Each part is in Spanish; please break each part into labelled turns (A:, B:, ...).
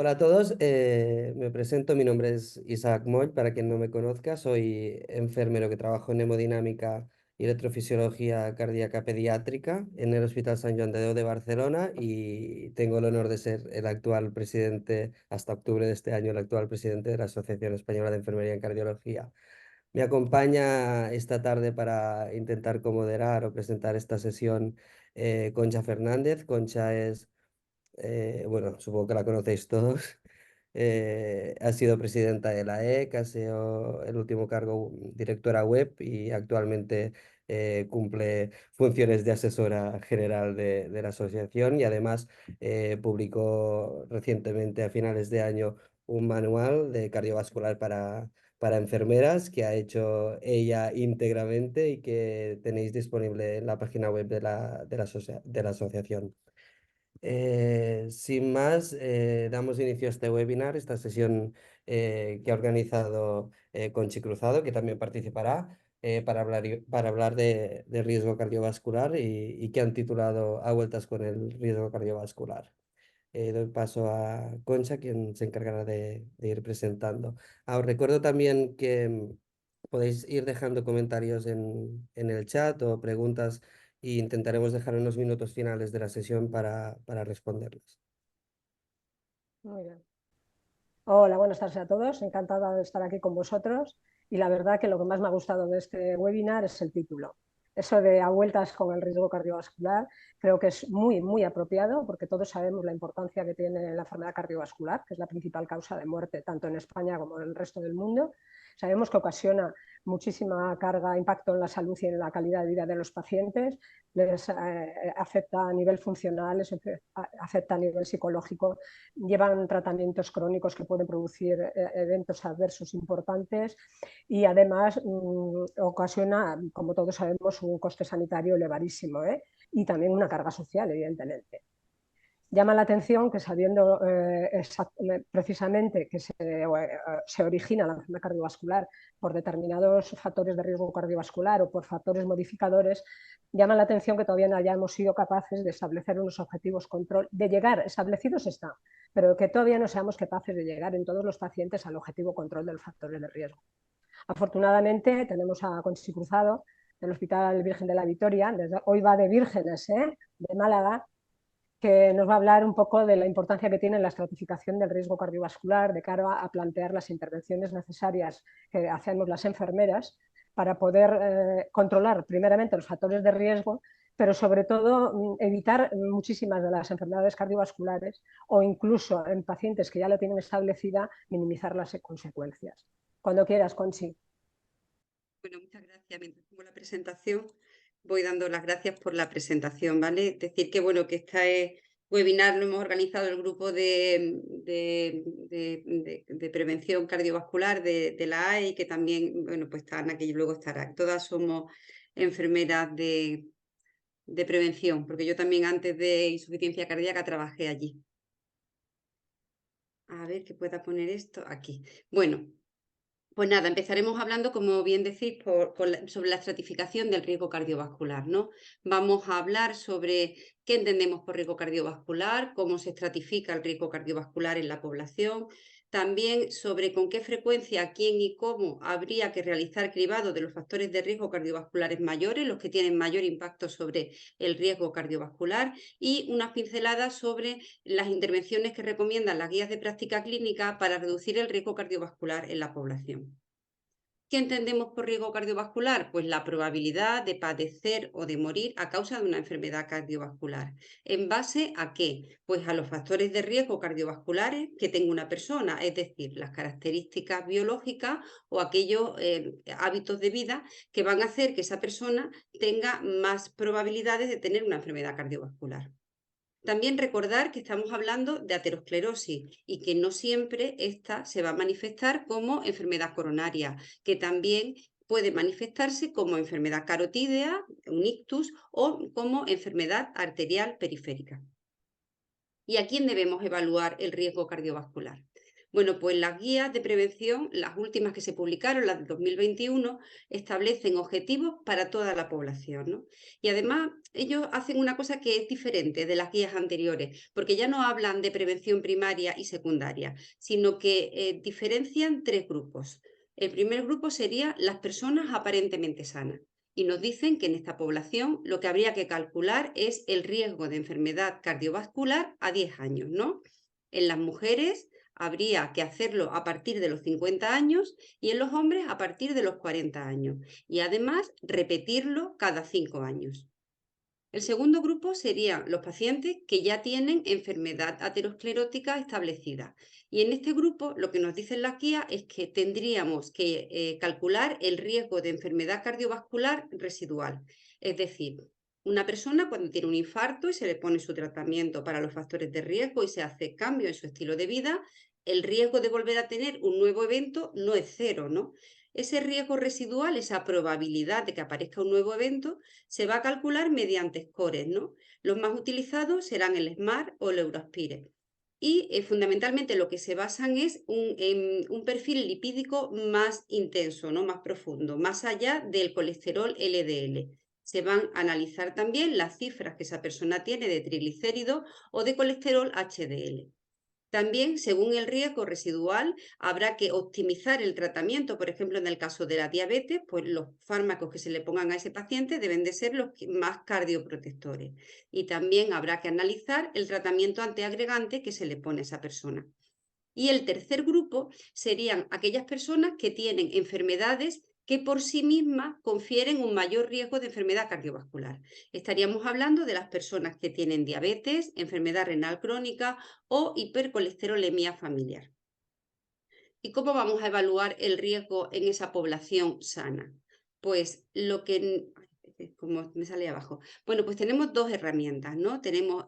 A: Hola a todos, me presento, mi nombre es Isaac Moll, para quien no me conozca, soy enfermero que trabajo en hemodinámica y electrofisiología cardíaca pediátrica en el Hospital Sant Joan de Déu de Barcelona y tengo el honor de ser el actual presidente, hasta octubre de este año, el actual presidente de la Asociación Española de Enfermería en Cardiología. Me acompaña esta tarde para intentar comoderar o presentar esta sesión Concha Fernández. Concha es bueno, supongo que la conocéis todos. Ha sido presidenta de la EC, ha sido el último cargo directora web y actualmente cumple funciones de asesora general de la asociación y además publicó recientemente a finales de año un manual de cardiovascular para enfermeras que ha hecho ella íntegramente y que tenéis disponible en la página web de la asociación. Sin más, damos inicio a este webinar, esta sesión que ha organizado Conchi Cruzado, que también participará, para hablar de riesgo cardiovascular y que han titulado A vueltas con el riesgo cardiovascular. Doy paso a Concha, quien se encargará de ir presentando. Os recuerdo también que podéis ir dejando comentarios en el chat o preguntas e intentaremos dejar unos minutos finales de la sesión para responderlas.
B: Muy bien. Hola, buenas tardes a todos. Encantada de estar aquí con vosotros. Y la verdad que lo que más me ha gustado de este webinar es el título. Eso de a vueltas con el riesgo cardiovascular, creo que es muy, muy apropiado porque todos sabemos la importancia que tiene la enfermedad cardiovascular, que es la principal causa de muerte tanto en España como en el resto del mundo. Sabemos que ocasiona muchísima carga, impacto en la salud y en la calidad de vida de los pacientes, les afecta a nivel funcional, les afecta a nivel psicológico, llevan tratamientos crónicos que pueden producir eventos adversos importantes y además ocasiona, como todos sabemos, un coste sanitario elevadísimo, y también una carga social, evidentemente. Llama la atención que sabiendo precisamente que se origina la enfermedad cardiovascular por determinados factores de riesgo cardiovascular o por factores modificadores, llama la atención que todavía no hayamos sido capaces de establecer unos objetivos control, de llegar, establecidos están, pero que todavía no seamos capaces de llegar en todos los pacientes al objetivo control de los factores de riesgo. Afortunadamente tenemos a Conchi Cruzado del Hospital Virgen de la Victoria, hoy va de vírgenes, de Málaga, que nos va a hablar un poco de la importancia que tiene la estratificación del riesgo cardiovascular de cara a plantear las intervenciones necesarias que hacemos las enfermeras para poder controlar primeramente los factores de riesgo, pero sobre todo evitar muchísimas de las enfermedades cardiovasculares o incluso en pacientes que ya la tienen establecida, minimizar las consecuencias. Cuando quieras, Conchi.
C: Bueno, muchas gracias. Mientras pongo la presentación, voy dando las gracias por la presentación, ¿vale? Decir que, bueno, que este webinar lo hemos organizado el grupo de prevención cardiovascular de la AE y que también, bueno, pues están aquí y luego estará. Todas somos enfermeras de prevención, porque yo también antes de insuficiencia cardíaca trabajé allí. A ver que pueda poner esto aquí. Bueno. Pues nada, empezaremos hablando, como bien decís, sobre la estratificación del riesgo cardiovascular, ¿no? Vamos a hablar sobre qué entendemos por riesgo cardiovascular, cómo se estratifica el riesgo cardiovascular en la población, también sobre con qué frecuencia, quién y cómo habría que realizar cribado de los factores de riesgo cardiovasculares mayores, los que tienen mayor impacto sobre el riesgo cardiovascular, y unas pinceladas sobre las intervenciones que recomiendan las guías de práctica clínica para reducir el riesgo cardiovascular en la población. ¿Qué entendemos por riesgo cardiovascular? Pues la probabilidad de padecer o de morir a causa de una enfermedad cardiovascular. ¿En base a qué? Pues a los factores de riesgo cardiovasculares que tenga una persona, es decir, las características biológicas o aquellos hábitos de vida que van a hacer que esa persona tenga más probabilidades de tener una enfermedad cardiovascular. También recordar que estamos hablando de aterosclerosis y que no siempre esta se va a manifestar como enfermedad coronaria, que también puede manifestarse como enfermedad carotídea, un ictus, o como enfermedad arterial periférica. ¿Y a quién debemos evaluar el riesgo cardiovascular? Bueno, pues las guías de prevención, las últimas que se publicaron, las de 2021, establecen objetivos para toda la población, ¿no? Y además ellos hacen una cosa que es diferente de las guías anteriores, porque ya no hablan de prevención primaria y secundaria, sino que diferencian tres grupos. El primer grupo sería las personas aparentemente sanas. Y nos dicen que en esta población lo que habría que calcular es el riesgo de enfermedad cardiovascular a 10 años, ¿no? En las mujeres habría que hacerlo a partir de los 50 años y en los hombres a partir de los 40 años. Y además repetirlo cada 5 años. El segundo grupo serían los pacientes que ya tienen enfermedad aterosclerótica establecida. Y en este grupo lo que nos dicen las guías es que tendríamos que calcular el riesgo de enfermedad cardiovascular residual. Es decir, una persona cuando tiene un infarto y se le pone su tratamiento para los factores de riesgo y se hace cambio en su estilo de vida, el riesgo de volver a tener un nuevo evento no es cero, ¿no? Ese riesgo residual, esa probabilidad de que aparezca un nuevo evento, se va a calcular mediante scores, ¿no? Los más utilizados serán el SMART o el Euroaspire. Y fundamentalmente lo que se basan es en un perfil lipídico más intenso, ¿no? Más profundo, más allá del colesterol LDL. Se van a analizar también las cifras que esa persona tiene de triglicéridos o de colesterol HDL. También, según el riesgo residual, habrá que optimizar el tratamiento. Por ejemplo, en el caso de la diabetes, pues los fármacos que se le pongan a ese paciente deben de ser los más cardioprotectores. Y también habrá que analizar el tratamiento antiagregante que se le pone a esa persona. Y el tercer grupo serían aquellas personas que tienen enfermedades que por sí mismas confieren un mayor riesgo de enfermedad cardiovascular. Estaríamos hablando de las personas que tienen diabetes, enfermedad renal crónica o hipercolesterolemia familiar. ¿Y cómo vamos a evaluar el riesgo en esa población sana? Pues lo que, como me sale abajo. Bueno, pues tenemos dos herramientas, ¿no? Tenemos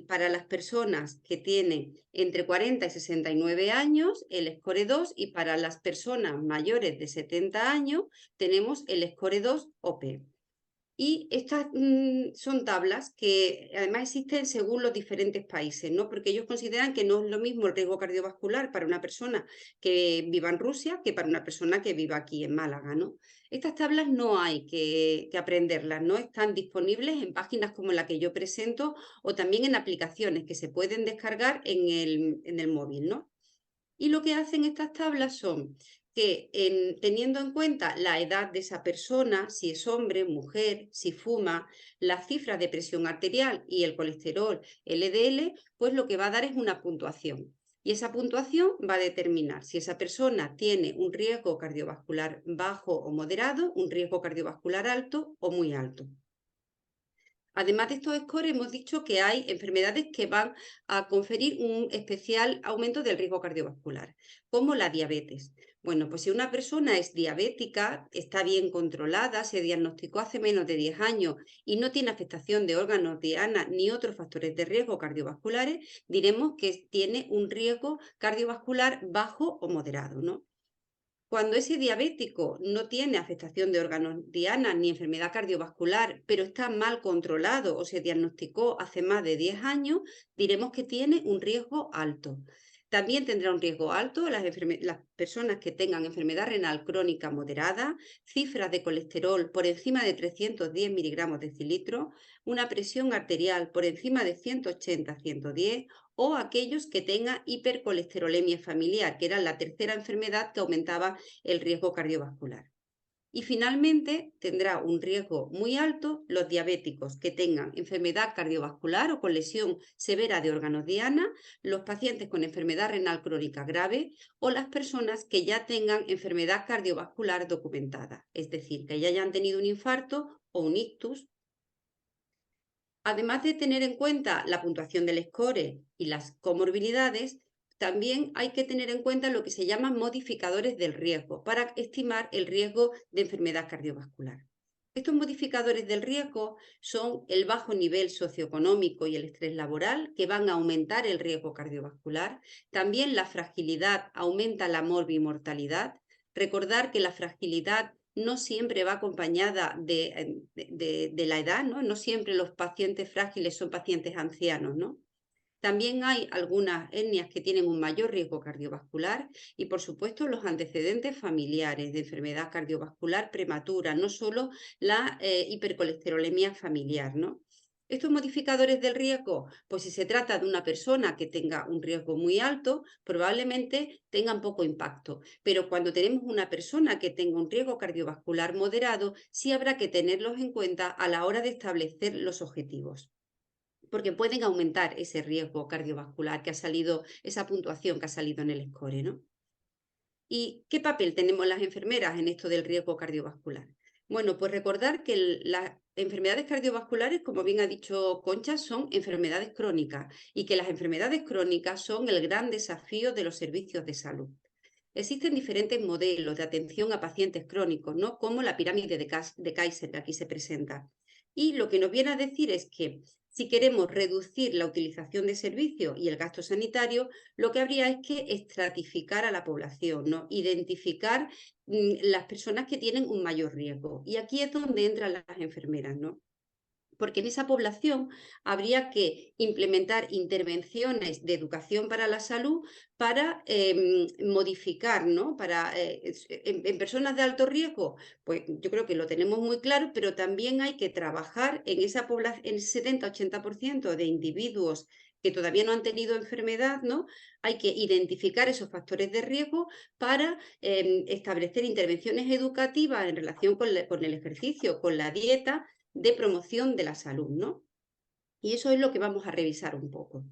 C: para las personas que tienen entre 40 y 69 años, el SCORE-2, y para las personas mayores de 70 años tenemos el SCORE-2 OP. Y estas son tablas que además existen según los diferentes países, ¿no? Porque ellos consideran que no es lo mismo el riesgo cardiovascular para una persona que viva en Rusia que para una persona que viva aquí en Málaga, ¿no? Estas tablas no hay que aprenderlas, ¿no? Están disponibles en páginas como la que yo presento o también en aplicaciones que se pueden descargar en el móvil, ¿no? Y lo que hacen estas tablas son que teniendo en cuenta la edad de esa persona, si es hombre, mujer, si fuma, las cifras de presión arterial y el colesterol LDL, pues lo que va a dar es una puntuación. Y esa puntuación va a determinar si esa persona tiene un riesgo cardiovascular bajo o moderado, un riesgo cardiovascular alto o muy alto. Además de estos scores, hemos dicho que hay enfermedades que van a conferir un especial aumento del riesgo cardiovascular, como la diabetes. Bueno, pues si una persona es diabética, está bien controlada, se diagnosticó hace menos de 10 años y no tiene afectación de órganos diana ni otros factores de riesgo cardiovasculares, diremos que tiene un riesgo cardiovascular bajo o moderado, ¿no? Cuando ese diabético no tiene afectación de órganos diana ni enfermedad cardiovascular, pero está mal controlado o se diagnosticó hace más de 10 años, diremos que tiene un riesgo alto. También tendrá un riesgo alto las personas que tengan enfermedad renal crónica moderada, cifras de colesterol por encima de 310 miligramos de decilitro, una presión arterial por encima de 180-110 o aquellos que tengan hipercolesterolemia familiar, que era la tercera enfermedad que aumentaba el riesgo cardiovascular. Y finalmente tendrá un riesgo muy alto los diabéticos que tengan enfermedad cardiovascular o con lesión severa de órganos diana, los pacientes con enfermedad renal crónica grave o las personas que ya tengan enfermedad cardiovascular documentada, es decir, que ya hayan tenido un infarto o un ictus. Además de tener en cuenta la puntuación del SCORE y las comorbilidades, también hay que tener en cuenta lo que se llaman modificadores del riesgo para estimar el riesgo de enfermedad cardiovascular. Estos modificadores del riesgo son el bajo nivel socioeconómico y el estrés laboral, que van a aumentar el riesgo cardiovascular. También la fragilidad aumenta la morbimortalidad. Recordar que la fragilidad no siempre va acompañada de la edad, ¿no? No siempre los pacientes frágiles son pacientes ancianos, ¿no? También hay algunas etnias que tienen un mayor riesgo cardiovascular y, por supuesto, los antecedentes familiares de enfermedad cardiovascular prematura, no solo la hipercolesterolemia familiar, ¿no? Estos modificadores del riesgo, pues si se trata de una persona que tenga un riesgo muy alto, probablemente tengan poco impacto. Pero cuando tenemos una persona que tenga un riesgo cardiovascular moderado, sí habrá que tenerlos en cuenta a la hora de establecer los objetivos, porque pueden aumentar ese riesgo cardiovascular que ha salido, esa puntuación que ha salido en el score, ¿no? ¿Y qué papel tenemos las enfermeras en esto del riesgo cardiovascular? Bueno, pues recordar que las enfermedades cardiovasculares, como bien ha dicho Concha, son enfermedades crónicas y que las enfermedades crónicas son el gran desafío de los servicios de salud. Existen diferentes modelos de atención a pacientes crónicos, ¿no? Como la pirámide de Kaiser, que aquí se presenta. Y lo que nos viene a decir es que si queremos reducir la utilización de servicios y el gasto sanitario, lo que habría es que estratificar a la población, ¿no? Identificar las personas que tienen un mayor riesgo. Y aquí es donde entran las enfermeras, ¿no? Porque en esa población habría que implementar intervenciones de educación para la salud para modificar, ¿no? En personas de alto riesgo, pues yo creo que lo tenemos muy claro, pero también hay que trabajar en esa población, en el 70-80% de individuos que todavía no han tenido enfermedad, ¿no? Hay que identificar esos factores de riesgo para establecer intervenciones educativas en relación con el ejercicio, con la dieta, de promoción de la salud, ¿no? Y eso es lo que vamos a revisar un poco.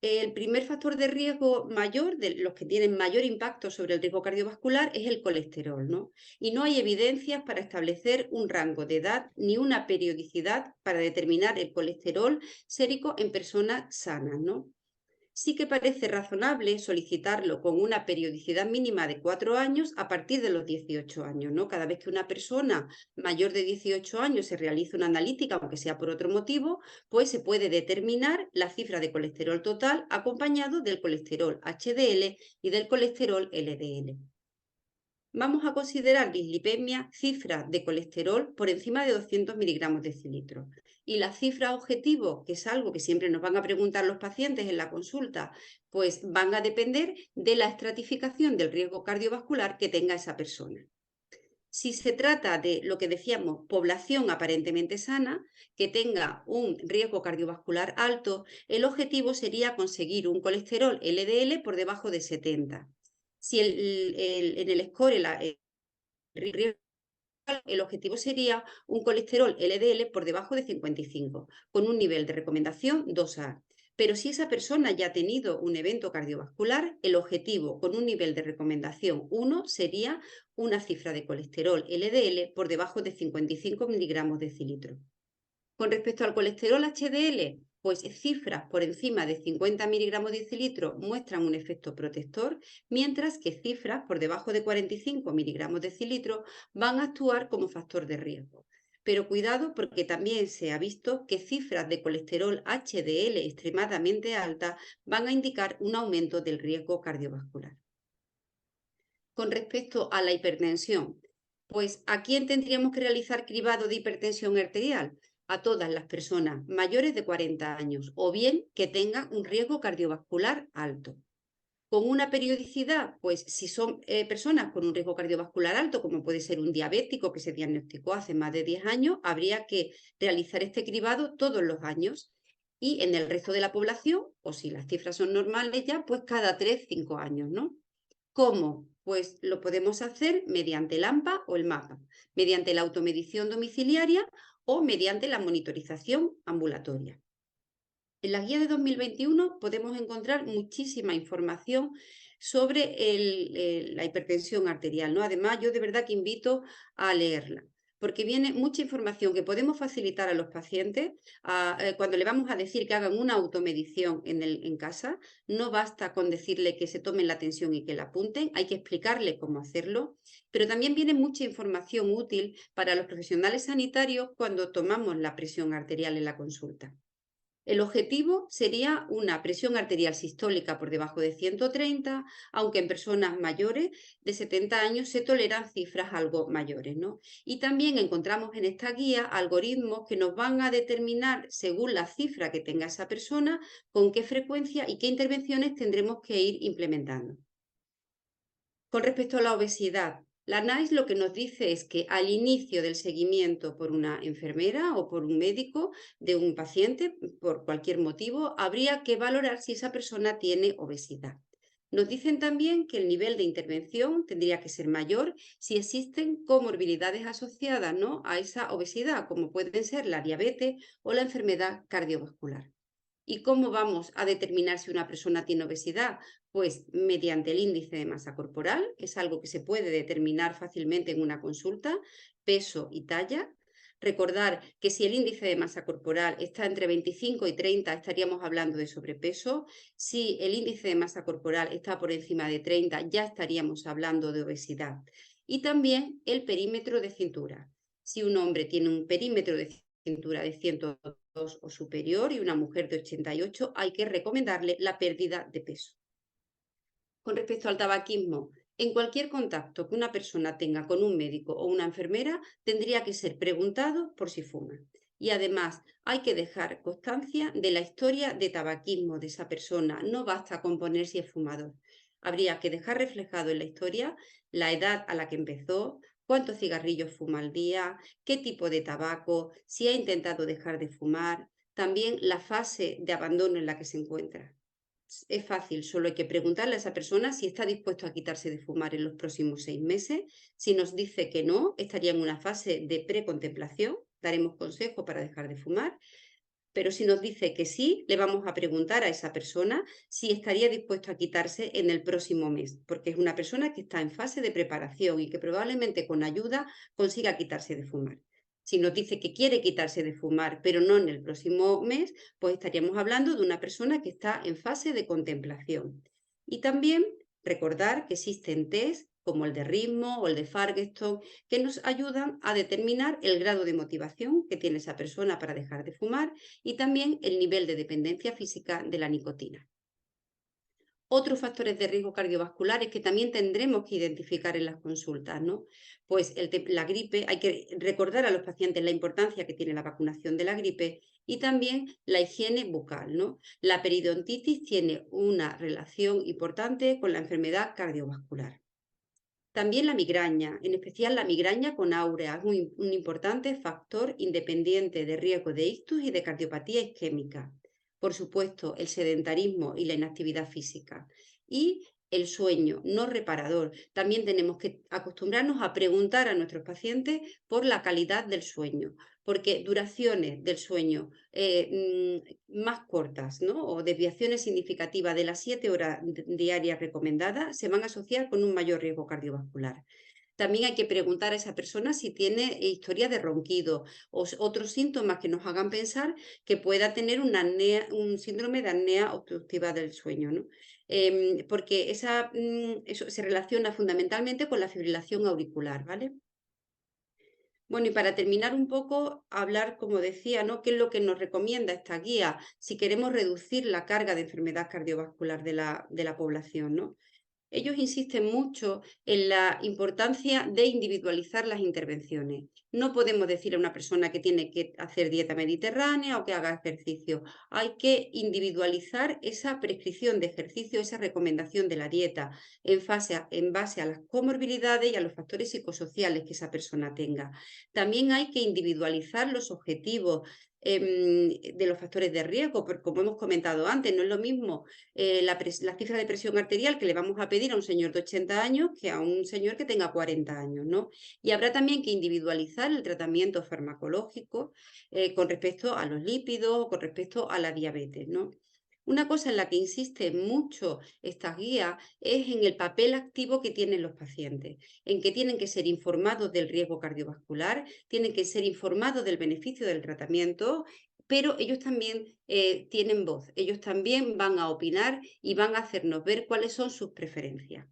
C: El primer factor de riesgo mayor, de los que tienen mayor impacto sobre el riesgo cardiovascular, es el colesterol, ¿no? Y no hay evidencias para establecer un rango de edad ni una periodicidad para determinar el colesterol sérico en personas sanas, ¿no? Sí que parece razonable solicitarlo con una periodicidad mínima de 4 años a partir de los 18 años, ¿no? Cada vez que una persona mayor de 18 años se realiza una analítica, aunque sea por otro motivo, pues se puede determinar la cifra de colesterol total acompañado del colesterol HDL y del colesterol LDL. Vamos a considerar dislipemia, cifra de colesterol por encima de 200 miligramos decilitro. Y la cifra objetivo, que es algo que siempre nos van a preguntar los pacientes en la consulta, pues van a depender de la estratificación del riesgo cardiovascular que tenga esa persona. Si se trata de lo que decíamos, población aparentemente sana, que tenga un riesgo cardiovascular alto, el objetivo sería conseguir un colesterol LDL por debajo de 70. Si en el score el objetivo sería un colesterol LDL por debajo de 55, con un nivel de recomendación 2A. Pero si esa persona ya ha tenido un evento cardiovascular, el objetivo con un nivel de recomendación 1 sería una cifra de colesterol LDL por debajo de 55 miligramos decilitro. Con respecto al colesterol HDL, pues cifras por encima de 50 miligramos decilitro muestran un efecto protector, mientras que cifras por debajo de 45 miligramos decilitro van a actuar como factor de riesgo. Pero cuidado, porque también se ha visto que cifras de colesterol HDL extremadamente altas van a indicar un aumento del riesgo cardiovascular. Con respecto a la hipertensión, pues ¿a quién tendríamos que realizar cribado de hipertensión arterial? A todas las personas mayores de 40 años o bien que tengan un riesgo cardiovascular alto. Con una periodicidad, pues si son personas con un riesgo cardiovascular alto, como puede ser un diabético que se diagnosticó hace más de 10 años, habría que realizar este cribado todos los años. Y en el resto de la población, o si las cifras son normales ya, pues cada 3-5 años, ¿no? ¿Cómo? Pues lo podemos hacer mediante el AMPA o el MAPA, mediante la automedición domiciliaria o mediante la monitorización ambulatoria. En la guía de 2021 podemos encontrar muchísima información sobre la hipertensión arterial, ¿no? Además, yo de verdad que invito a leerla, porque viene mucha información que podemos facilitar a los pacientes cuando le vamos a decir que hagan una automedición en casa. No basta con decirle que se tomen la tensión y que la apunten, hay que explicarle cómo hacerlo, pero también viene mucha información útil para los profesionales sanitarios cuando tomamos la presión arterial en la consulta. El objetivo sería una presión arterial sistólica por debajo de 130, aunque en personas mayores de 70 años se toleran cifras algo mayores, ¿no? Y también encontramos en esta guía algoritmos que nos van a determinar, según la cifra que tenga esa persona, con qué frecuencia y qué intervenciones tendremos que ir implementando. Con respecto a la obesidad, la NICE lo que nos dice es que al inicio del seguimiento por una enfermera o por un médico de un paciente, por cualquier motivo, habría que valorar si esa persona tiene obesidad. Nos dicen también que el nivel de intervención tendría que ser mayor si existen comorbilidades asociadas, ¿no?, a esa obesidad, como pueden ser la diabetes o la enfermedad cardiovascular. ¿Y cómo vamos a determinar si una persona tiene obesidad? Pues mediante el índice de masa corporal, que es algo que se puede determinar fácilmente en una consulta, peso y talla. Recordar que si el índice de masa corporal está entre 25 y 30, estaríamos hablando de sobrepeso. Si el índice de masa corporal está por encima de 30, ya estaríamos hablando de obesidad. Y también el perímetro de cintura. Si un hombre tiene un perímetro de cintura de 102 o superior y una mujer de 88, hay que recomendarle la pérdida de peso. Con respecto al tabaquismo, en cualquier contacto que una persona tenga con un médico o una enfermera, tendría que ser preguntado por si fuma. Y además hay que dejar constancia de la historia de tabaquismo de esa persona. No basta con poner si es fumador. Habría que dejar reflejado en la historia la edad a la que empezó, cuántos cigarrillos fuma al día, qué tipo de tabaco, si ha intentado dejar de fumar, también la fase de abandono en la que se encuentra. Es fácil, solo hay que preguntarle a esa persona si está dispuesto a quitarse de fumar en los próximos 6 meses. Si nos dice que no, estaría en una fase de precontemplación, daremos consejo para dejar de fumar. Pero si nos dice que sí, le vamos a preguntar a esa persona si estaría dispuesto a quitarse en el próximo mes, porque es una persona que está en fase de preparación y que probablemente con ayuda consiga quitarse de fumar. Si nos dice que quiere quitarse de fumar, pero no en el próximo mes, pues estaríamos hablando de una persona que está en fase de contemplación. Y también recordar que existen test como el de ritmo o el de Fargeston, que nos ayudan a determinar el grado de motivación que tiene esa persona para dejar de fumar y también el nivel de dependencia física de la nicotina. Otros factores de riesgo cardiovasculares que también tendremos que identificar en las consultas, ¿no? Pues la gripe, hay que recordar a los pacientes la importancia que tiene la vacunación de la gripe y también la higiene bucal, ¿no? La periodontitis tiene una relación importante con la enfermedad cardiovascular. También la migraña, en especial la migraña con áurea, es un importante factor independiente de riesgo de ictus y de cardiopatía isquémica. Por supuesto, el sedentarismo y la inactividad física. Y el sueño no reparador. También tenemos que acostumbrarnos a preguntar a nuestros pacientes por la calidad del sueño, porque duraciones del sueño más cortas, ¿no?, o desviaciones significativas de las 7 horas diarias recomendadas se van a asociar con un mayor riesgo cardiovascular. También hay que preguntar a esa persona si tiene historia de ronquido o otros síntomas que nos hagan pensar que pueda tener un síndrome de apnea obstructiva del sueño, ¿no? Porque eso se relaciona fundamentalmente con la fibrilación auricular, ¿vale? Bueno, y para terminar un poco, hablar, como decía, ¿no?, qué es lo que nos recomienda esta guía si queremos reducir la carga de enfermedad cardiovascular de la población, ¿no? Ellos insisten mucho en la importancia de individualizar las intervenciones. No podemos decir a una persona que tiene que hacer dieta mediterránea o que haga ejercicio. Hay que individualizar esa prescripción de ejercicio, esa recomendación de la dieta en base a las comorbilidades y a los factores psicosociales que esa persona tenga. También hay que individualizar los objetivos de los factores de riesgo, porque como hemos comentado antes, no es lo mismo la cifra de presión arterial que le vamos a pedir a un señor de 80 años que a un señor que tenga 40 años, ¿no? Y habrá también que individualizar el tratamiento farmacológico con respecto a los lípidos, con respecto a la diabetes, ¿no? Una cosa en la que insiste mucho esta guía es en el papel activo que tienen los pacientes, en que tienen que ser informados del riesgo cardiovascular, tienen que ser informados del beneficio del tratamiento, pero ellos también tienen voz, ellos también van a opinar y van a hacernos ver cuáles son sus preferencias.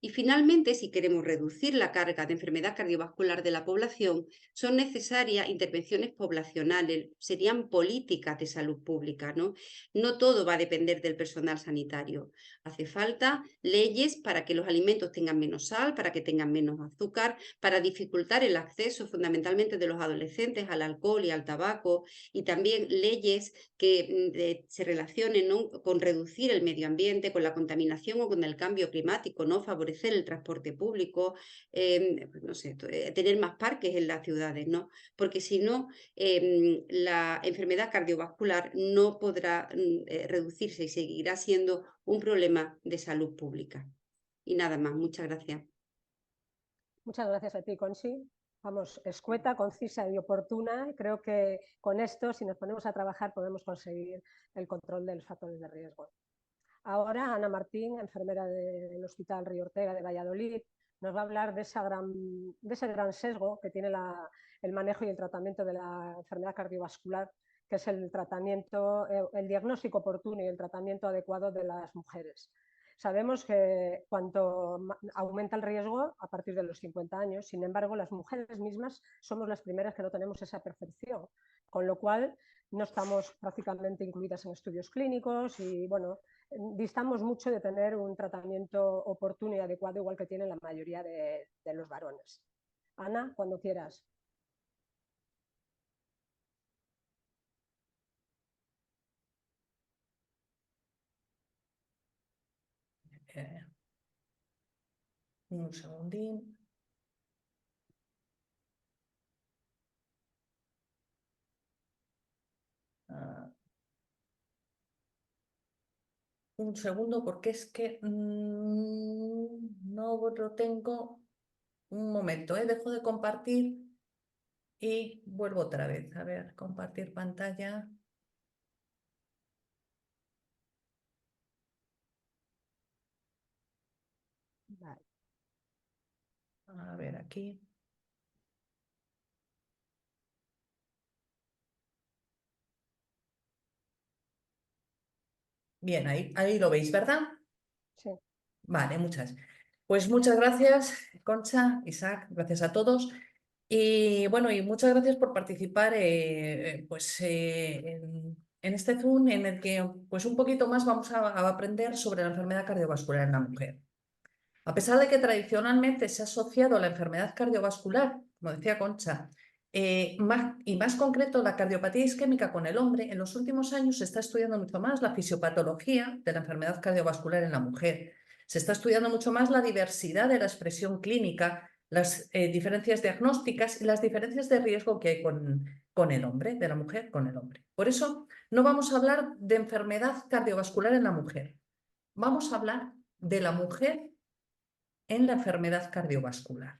C: Y finalmente, si queremos reducir la carga de enfermedad cardiovascular de la población, son necesarias intervenciones poblacionales, serían políticas de salud pública, ¿no? No todo va a depender del personal sanitario. Hace falta leyes para que los alimentos tengan menos sal, para que tengan menos azúcar, para dificultar el acceso fundamentalmente de los adolescentes al alcohol y al tabaco, y también leyes que se relacionen, ¿no?, con reducir el medio ambiente, con la contaminación o con el cambio climático, ¿no? Favorecer el transporte público, no sé, tener más parques en las ciudades, ¿no? Porque si no, la enfermedad cardiovascular no podrá reducirse y seguirá siendo un problema de salud pública. Y nada más, muchas gracias.
B: Muchas gracias a ti, Conchi. Vamos, escueta, concisa y oportuna. Creo que con esto, si nos ponemos a trabajar, podemos conseguir el control de los factores de riesgo. Ahora, Ana Martín, enfermera del Hospital Río Ortega de Valladolid, nos va a hablar de ese gran sesgo que tiene el manejo y el tratamiento de la enfermedad cardiovascular, que es el diagnóstico oportuno y el tratamiento adecuado de las mujeres. Sabemos que cuanto aumenta el riesgo a partir de los 50 años, sin embargo, las mujeres mismas somos las primeras que no tenemos esa percepción, con lo cual no estamos prácticamente incluidas en estudios clínicos y, bueno, distamos mucho de tener un tratamiento oportuno y adecuado, igual que tienen la mayoría de los varones. Ana, cuando quieras.
D: Un segundín. Un segundo, porque es que no lo tengo. Un momento, dejo de compartir y vuelvo otra vez. A ver, compartir pantalla.
B: Vale.
D: A ver, aquí. Bien, ahí lo veis, ¿verdad?
B: Sí.
D: Vale, Pues muchas gracias, Concha, Isaac, gracias a todos. Y bueno, y muchas gracias por participar en este Zoom en el que pues un poquito más vamos a aprender sobre la enfermedad cardiovascular en la mujer. A pesar de que tradicionalmente se ha asociado a la enfermedad cardiovascular, como decía Concha, más concreto la cardiopatía isquémica con el hombre, en los últimos años se está estudiando mucho más la fisiopatología de la enfermedad cardiovascular en la mujer. Se está estudiando mucho más la diversidad de la expresión clínica, las diferencias diagnósticas y las diferencias de riesgo que hay con el hombre, de la mujer con el hombre. Por eso no vamos a hablar de enfermedad cardiovascular en la mujer. Vamos a hablar de la mujer en la enfermedad cardiovascular.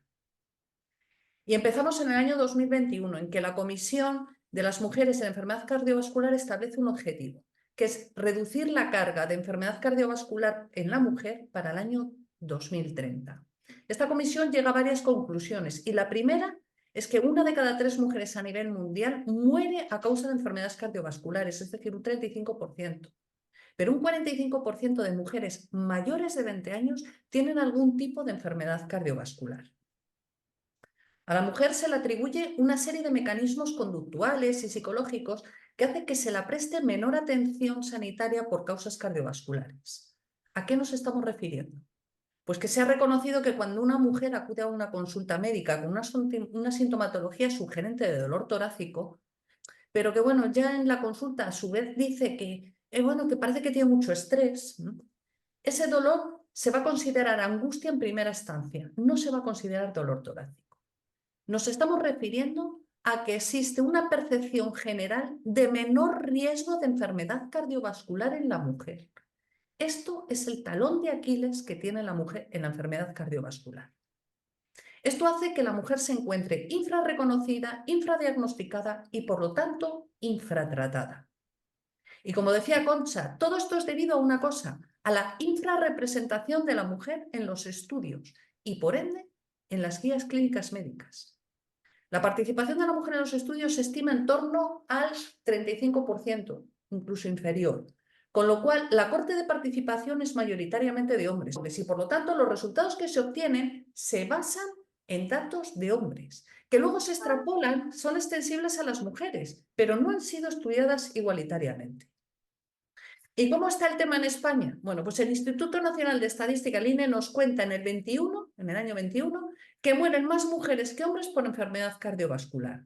D: Y empezamos en el año 2021, en que la Comisión de las Mujeres en Enfermedad Cardiovascular establece un objetivo, que es reducir la carga de enfermedad cardiovascular en la mujer para el año 2030. Esta comisión llega a varias conclusiones y la primera es que 1 de cada 3 mujeres a nivel mundial muere a causa de enfermedades cardiovasculares, es decir, un 35%. Pero un 45% de mujeres mayores de 20 años tienen algún tipo de enfermedad cardiovascular. A la mujer se le atribuye una serie de mecanismos conductuales y psicológicos que hacen que se le preste menor atención sanitaria por causas cardiovasculares. ¿A qué nos estamos refiriendo? Pues que se ha reconocido que cuando una mujer acude a una consulta médica con una sintomatología sugerente de dolor torácico, pero que bueno, ya en la consulta a su vez dice que, que parece que tiene mucho estrés, ¿no? Ese dolor se va a considerar angustia en primera instancia, no se va a considerar dolor torácico. Nos estamos refiriendo a que existe una percepción general de menor riesgo de enfermedad cardiovascular en la mujer. Esto es el talón de Aquiles que tiene la mujer en la enfermedad cardiovascular. Esto hace que la mujer se encuentre infrarreconocida, infradiagnosticada y, por lo tanto, infratratada. Y como decía Concha, todo esto es debido a una cosa, a la infrarrepresentación de la mujer en los estudios y, por ende, en las guías clínicas médicas. La participación de la mujer en los estudios se estima en torno al 35%, incluso inferior, Con lo cual, la corte de participación es mayoritariamente de hombres y por lo tanto los resultados que se obtienen se basan en datos de hombres, que luego se extrapolan, son extensibles a las mujeres, pero no han sido estudiadas igualitariamente. ¿Y cómo está el tema en España? Bueno, pues el Instituto Nacional de Estadística, el INE, nos cuenta en el año 21, que mueren más mujeres que hombres por enfermedad cardiovascular.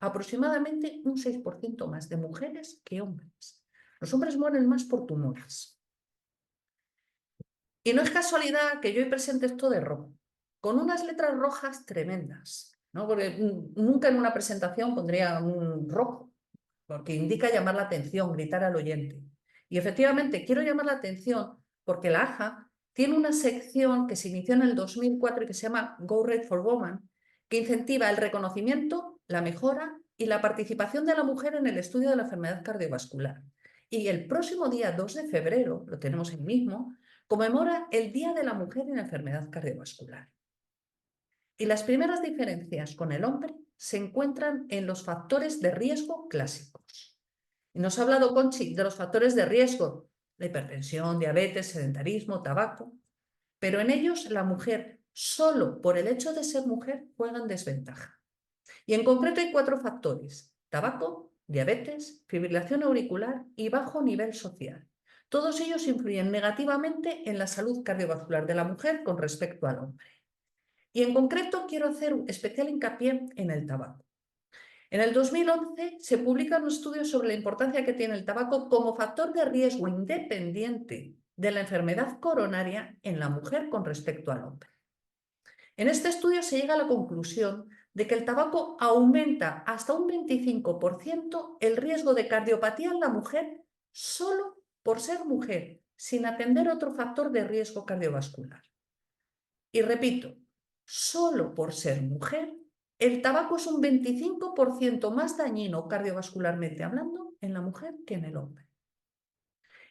D: Aproximadamente un 6% más de mujeres que hombres. Los hombres mueren más por tumores. Y no es casualidad que yo hoy presente esto de rojo, con unas letras rojas tremendas, ¿no? Porque nunca en una presentación pondría un rojo, porque indica llamar la atención, gritar al oyente. Y efectivamente quiero llamar la atención porque la AJA tiene una sección que se inició en el 2004 y que se llama Go Red for Women, que incentiva el reconocimiento, la mejora y la participación de la mujer en el estudio de la enfermedad cardiovascular. Y el próximo día 2 de febrero, lo tenemos el mismo, conmemora el Día de la Mujer en Enfermedad Cardiovascular. Y las primeras diferencias con el hombre se encuentran en los factores de riesgo clásicos. Y nos ha hablado Conchi de los factores de riesgo, la hipertensión, diabetes, sedentarismo, tabaco, pero en ellos la mujer, solo por el hecho de ser mujer, juega en desventaja. Y en concreto hay 4 factores: tabaco, diabetes, fibrilación auricular y bajo nivel social. Todos ellos influyen negativamente en la salud cardiovascular de la mujer con respecto al hombre. Y en concreto quiero hacer un especial hincapié en el tabaco. En el 2011 se publica un estudio sobre la importancia que tiene el tabaco como factor de riesgo independiente de la enfermedad coronaria en la mujer con respecto al hombre. En este estudio se llega a la conclusión de que el tabaco aumenta hasta un 25% el riesgo de cardiopatía en la mujer solo por ser mujer, sin atender otro factor de riesgo cardiovascular. Y repito, solo por ser mujer, el tabaco es un 25% más dañino cardiovascularmente hablando en la mujer que en el hombre.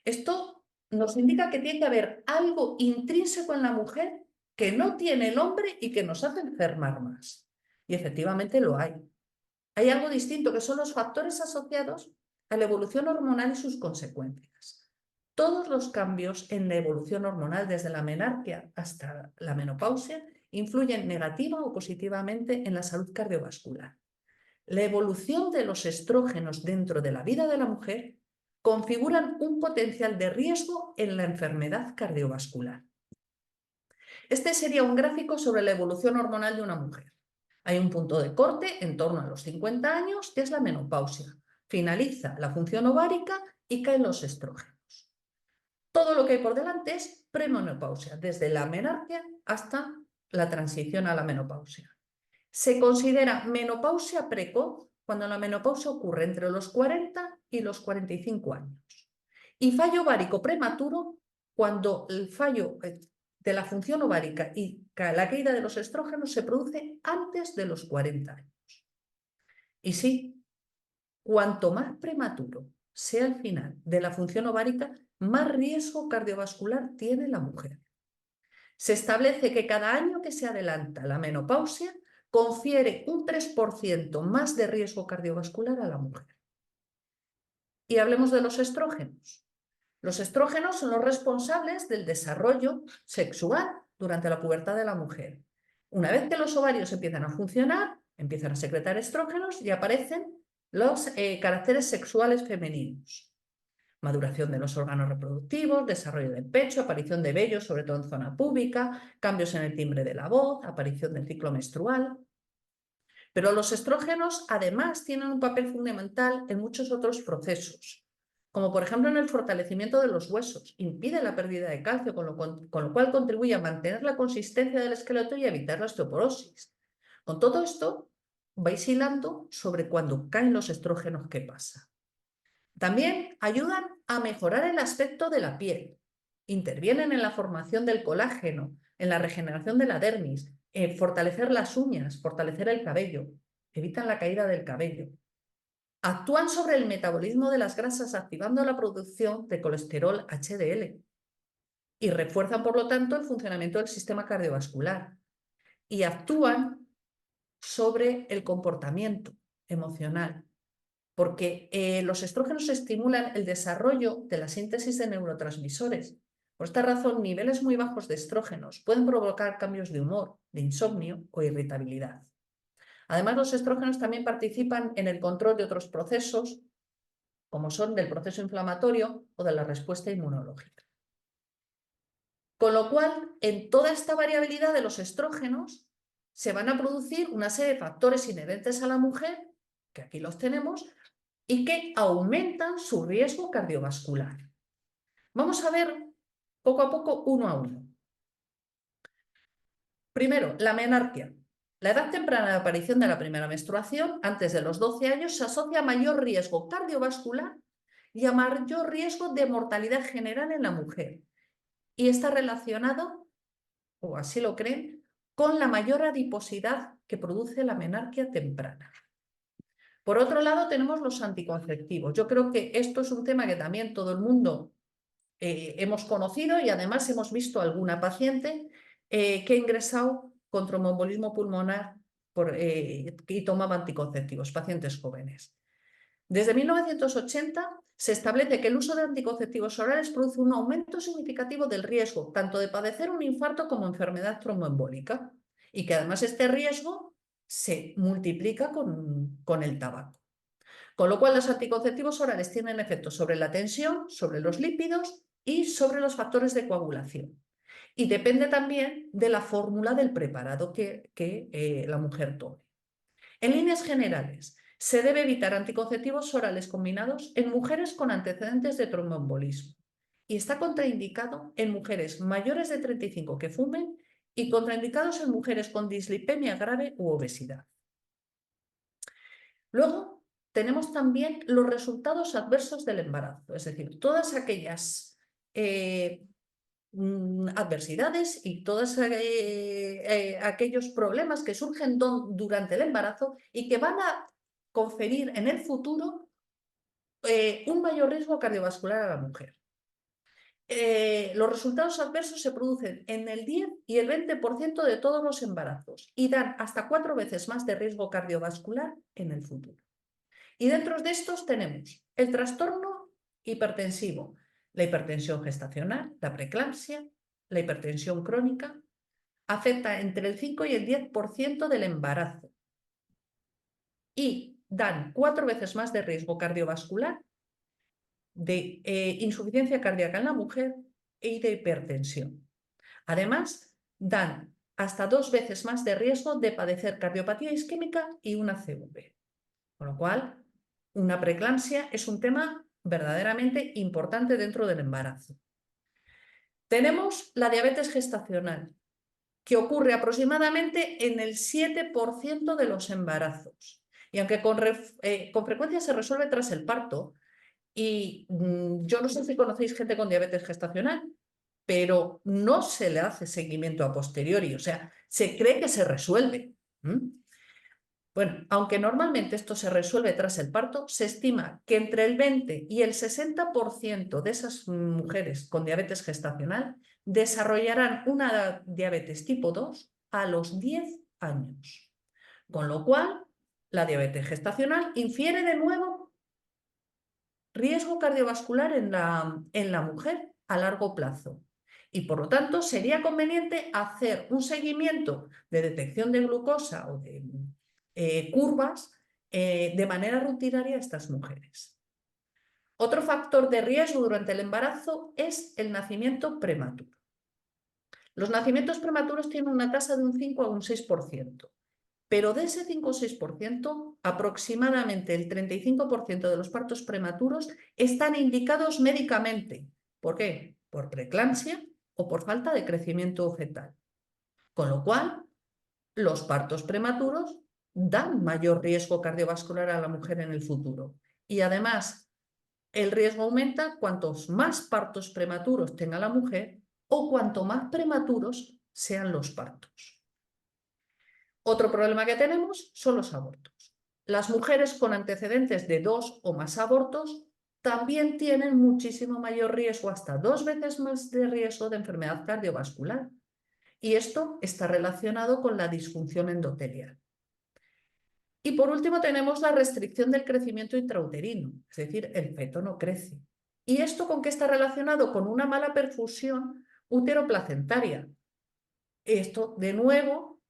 D: Esto nos indica que tiene que haber algo intrínseco en la mujer que no tiene el hombre y que nos hace enfermar más. Y efectivamente lo hay. Hay algo distinto, que son los factores asociados a la evolución hormonal y sus consecuencias. Todos los cambios en la evolución hormonal, desde la menarquia hasta la menopausia, influyen negativa o positivamente en la salud cardiovascular. La evolución de los estrógenos dentro de la vida de la mujer configuran un potencial de riesgo en la enfermedad cardiovascular. Este sería un gráfico sobre la evolución hormonal de una mujer. Hay un punto de corte en torno a los 50 años, que es la menopausia. Finaliza la función ovárica y caen los estrógenos. Todo lo que hay por delante es premenopausia, desde la menarquia hasta la transición a la menopausia. Se considera menopausia precoz cuando la menopausia ocurre entre los 40 y los 45 años. Y fallo ovárico prematuro cuando el fallo de la función ovárica y la caída de los estrógenos se produce antes de los 40 años. Y sí, cuanto más prematuro sea el final de la función ovárica, más riesgo cardiovascular tiene la mujer. Se establece que cada año que se adelanta la menopausia confiere un 3% más de riesgo cardiovascular a la mujer. Y hablemos de los estrógenos. Los estrógenos son los responsables del desarrollo sexual durante la pubertad de la mujer. Una vez que los ovarios empiezan a funcionar, empiezan a secretar estrógenos y aparecen los caracteres sexuales femeninos. Maduración de los órganos reproductivos, desarrollo del pecho, aparición de vellos, sobre todo en zona púbica, cambios en el timbre de la voz, aparición del ciclo menstrual. Pero los estrógenos además tienen un papel fundamental en muchos otros procesos, como por ejemplo en el fortalecimiento de los huesos, impide la pérdida de calcio, con lo cual contribuye a mantener la consistencia del esqueleto y a evitar la osteoporosis. Con todo esto, vais hilando sobre cuando caen los estrógenos, ¿qué pasa? También ayudan a mejorar el aspecto de la piel, intervienen en la formación del colágeno, en la regeneración de la dermis, en fortalecer las uñas, fortalecer el cabello, evitan la caída del cabello. Actúan sobre el metabolismo de las grasas activando la producción de colesterol HDL y refuerzan, por lo tanto, el funcionamiento del sistema cardiovascular y actúan sobre el comportamiento emocional, porque los estrógenos estimulan el desarrollo de la síntesis de neurotransmisores. Por esta razón, niveles muy bajos de estrógenos pueden provocar cambios de humor, de insomnio o irritabilidad. Además, los estrógenos también participan en el control de otros procesos, como son del proceso inflamatorio o de la respuesta inmunológica. Con lo cual, en toda esta variabilidad de los estrógenos, se van a producir una serie de factores inherentes a la mujer, que aquí los tenemos, y que aumentan su riesgo cardiovascular. Vamos a ver poco a poco, uno a uno. Primero, la menarquia. La edad temprana de aparición de la primera menstruación, antes de los 12 años, se asocia a mayor riesgo cardiovascular y a mayor riesgo de mortalidad general en la mujer. Y está relacionado, o así lo creen, con la mayor adiposidad que produce la menarquia temprana. Por otro lado, tenemos los anticonceptivos. Yo creo que esto es un tema que también todo el mundo hemos conocido y además hemos visto alguna paciente que ha ingresado con tromboembolismo pulmonar y tomaba anticonceptivos, pacientes jóvenes. Desde 1980 se establece que el uso de anticonceptivos orales produce un aumento significativo del riesgo tanto de padecer un infarto como enfermedad tromboembólica y que además este riesgo se multiplica con el tabaco. Con lo cual los anticonceptivos orales tienen efectos sobre la tensión, sobre los lípidos y sobre los factores de coagulación. Y depende también de la fórmula del preparado que la mujer tome. En líneas generales, se debe evitar anticonceptivos orales combinados en mujeres con antecedentes de tromboembolismo y está contraindicado en mujeres mayores de 35 que fumen y contraindicados en mujeres con dislipemia grave u obesidad. Luego, tenemos también los resultados adversos del embarazo, es decir, todas aquellas adversidades y todos aquellos problemas que surgen durante el embarazo y que van a conferir en el futuro un mayor riesgo cardiovascular a la mujer. Los resultados adversos se producen en el 10 y el 20% de todos los embarazos y dan hasta 4 veces más de riesgo cardiovascular en el futuro. Y dentro de estos tenemos el trastorno hipertensivo, la hipertensión gestacional, la preeclampsia, la hipertensión crónica, afecta entre el 5 y el 10% del embarazo y dan 4 veces más de riesgo cardiovascular, de insuficiencia cardíaca en la mujer y de hipertensión. Además, dan hasta 2 veces más de riesgo de padecer cardiopatía isquémica y una CV. Con lo cual, una preeclampsia es un tema verdaderamente importante dentro del embarazo. Tenemos la diabetes gestacional, que ocurre aproximadamente en el 7% de los embarazos. Y aunque con frecuencia se resuelve tras el parto, y yo no sé si conocéis gente con diabetes gestacional, pero no se le hace seguimiento a posteriori, o sea, se cree que se resuelve. Bueno, aunque normalmente esto se resuelve tras el parto, se estima que entre el 20 y el 60% de esas mujeres con diabetes gestacional desarrollarán una diabetes tipo 2 a los 10 años. Con lo cual, la diabetes gestacional infiere de nuevo riesgo cardiovascular en la mujer a largo plazo. Y por lo tanto, sería conveniente hacer un seguimiento de detección de glucosa o de curvas de manera rutinaria a estas mujeres. Otro factor de riesgo durante el embarazo es el nacimiento prematuro. Los nacimientos prematuros tienen una tasa de un 5 a un 6%, pero de ese 5 o 6%, aproximadamente el 35% de los partos prematuros están indicados médicamente. ¿Por qué? Por preeclampsia o por falta de crecimiento fetal. Con lo cual, los partos prematuros dan mayor riesgo cardiovascular a la mujer en el futuro. Y además, el riesgo aumenta cuantos más partos prematuros tenga la mujer o cuanto más prematuros sean los partos. Otro problema que tenemos son los abortos. Las mujeres con antecedentes de 2 o más abortos también tienen muchísimo mayor riesgo, hasta 2 veces más de riesgo de enfermedad cardiovascular. Y esto está relacionado con la disfunción endotelial. Y por último tenemos la restricción del crecimiento intrauterino, es decir, el feto no crece. ¿Y esto con qué está relacionado? Con una mala perfusión útero-placentaria. Esto, de nuevo,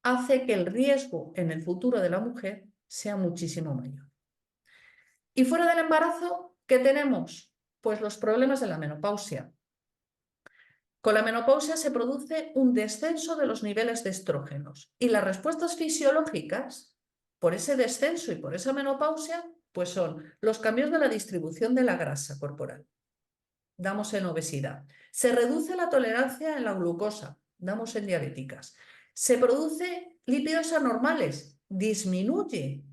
D: hace que el riesgo en el futuro de la mujer sea muchísimo mayor. Y fuera del embarazo, ¿qué tenemos? Pues los problemas de la menopausia. Con la menopausia se produce un descenso de los niveles de estrógenos y las respuestas fisiológicas por ese descenso y por esa menopausia pues son los cambios de la distribución de la grasa corporal. Damos en obesidad. Se reduce la tolerancia en la glucosa. Damos en diabéticas. Se produce lípidos anormales. Disminuye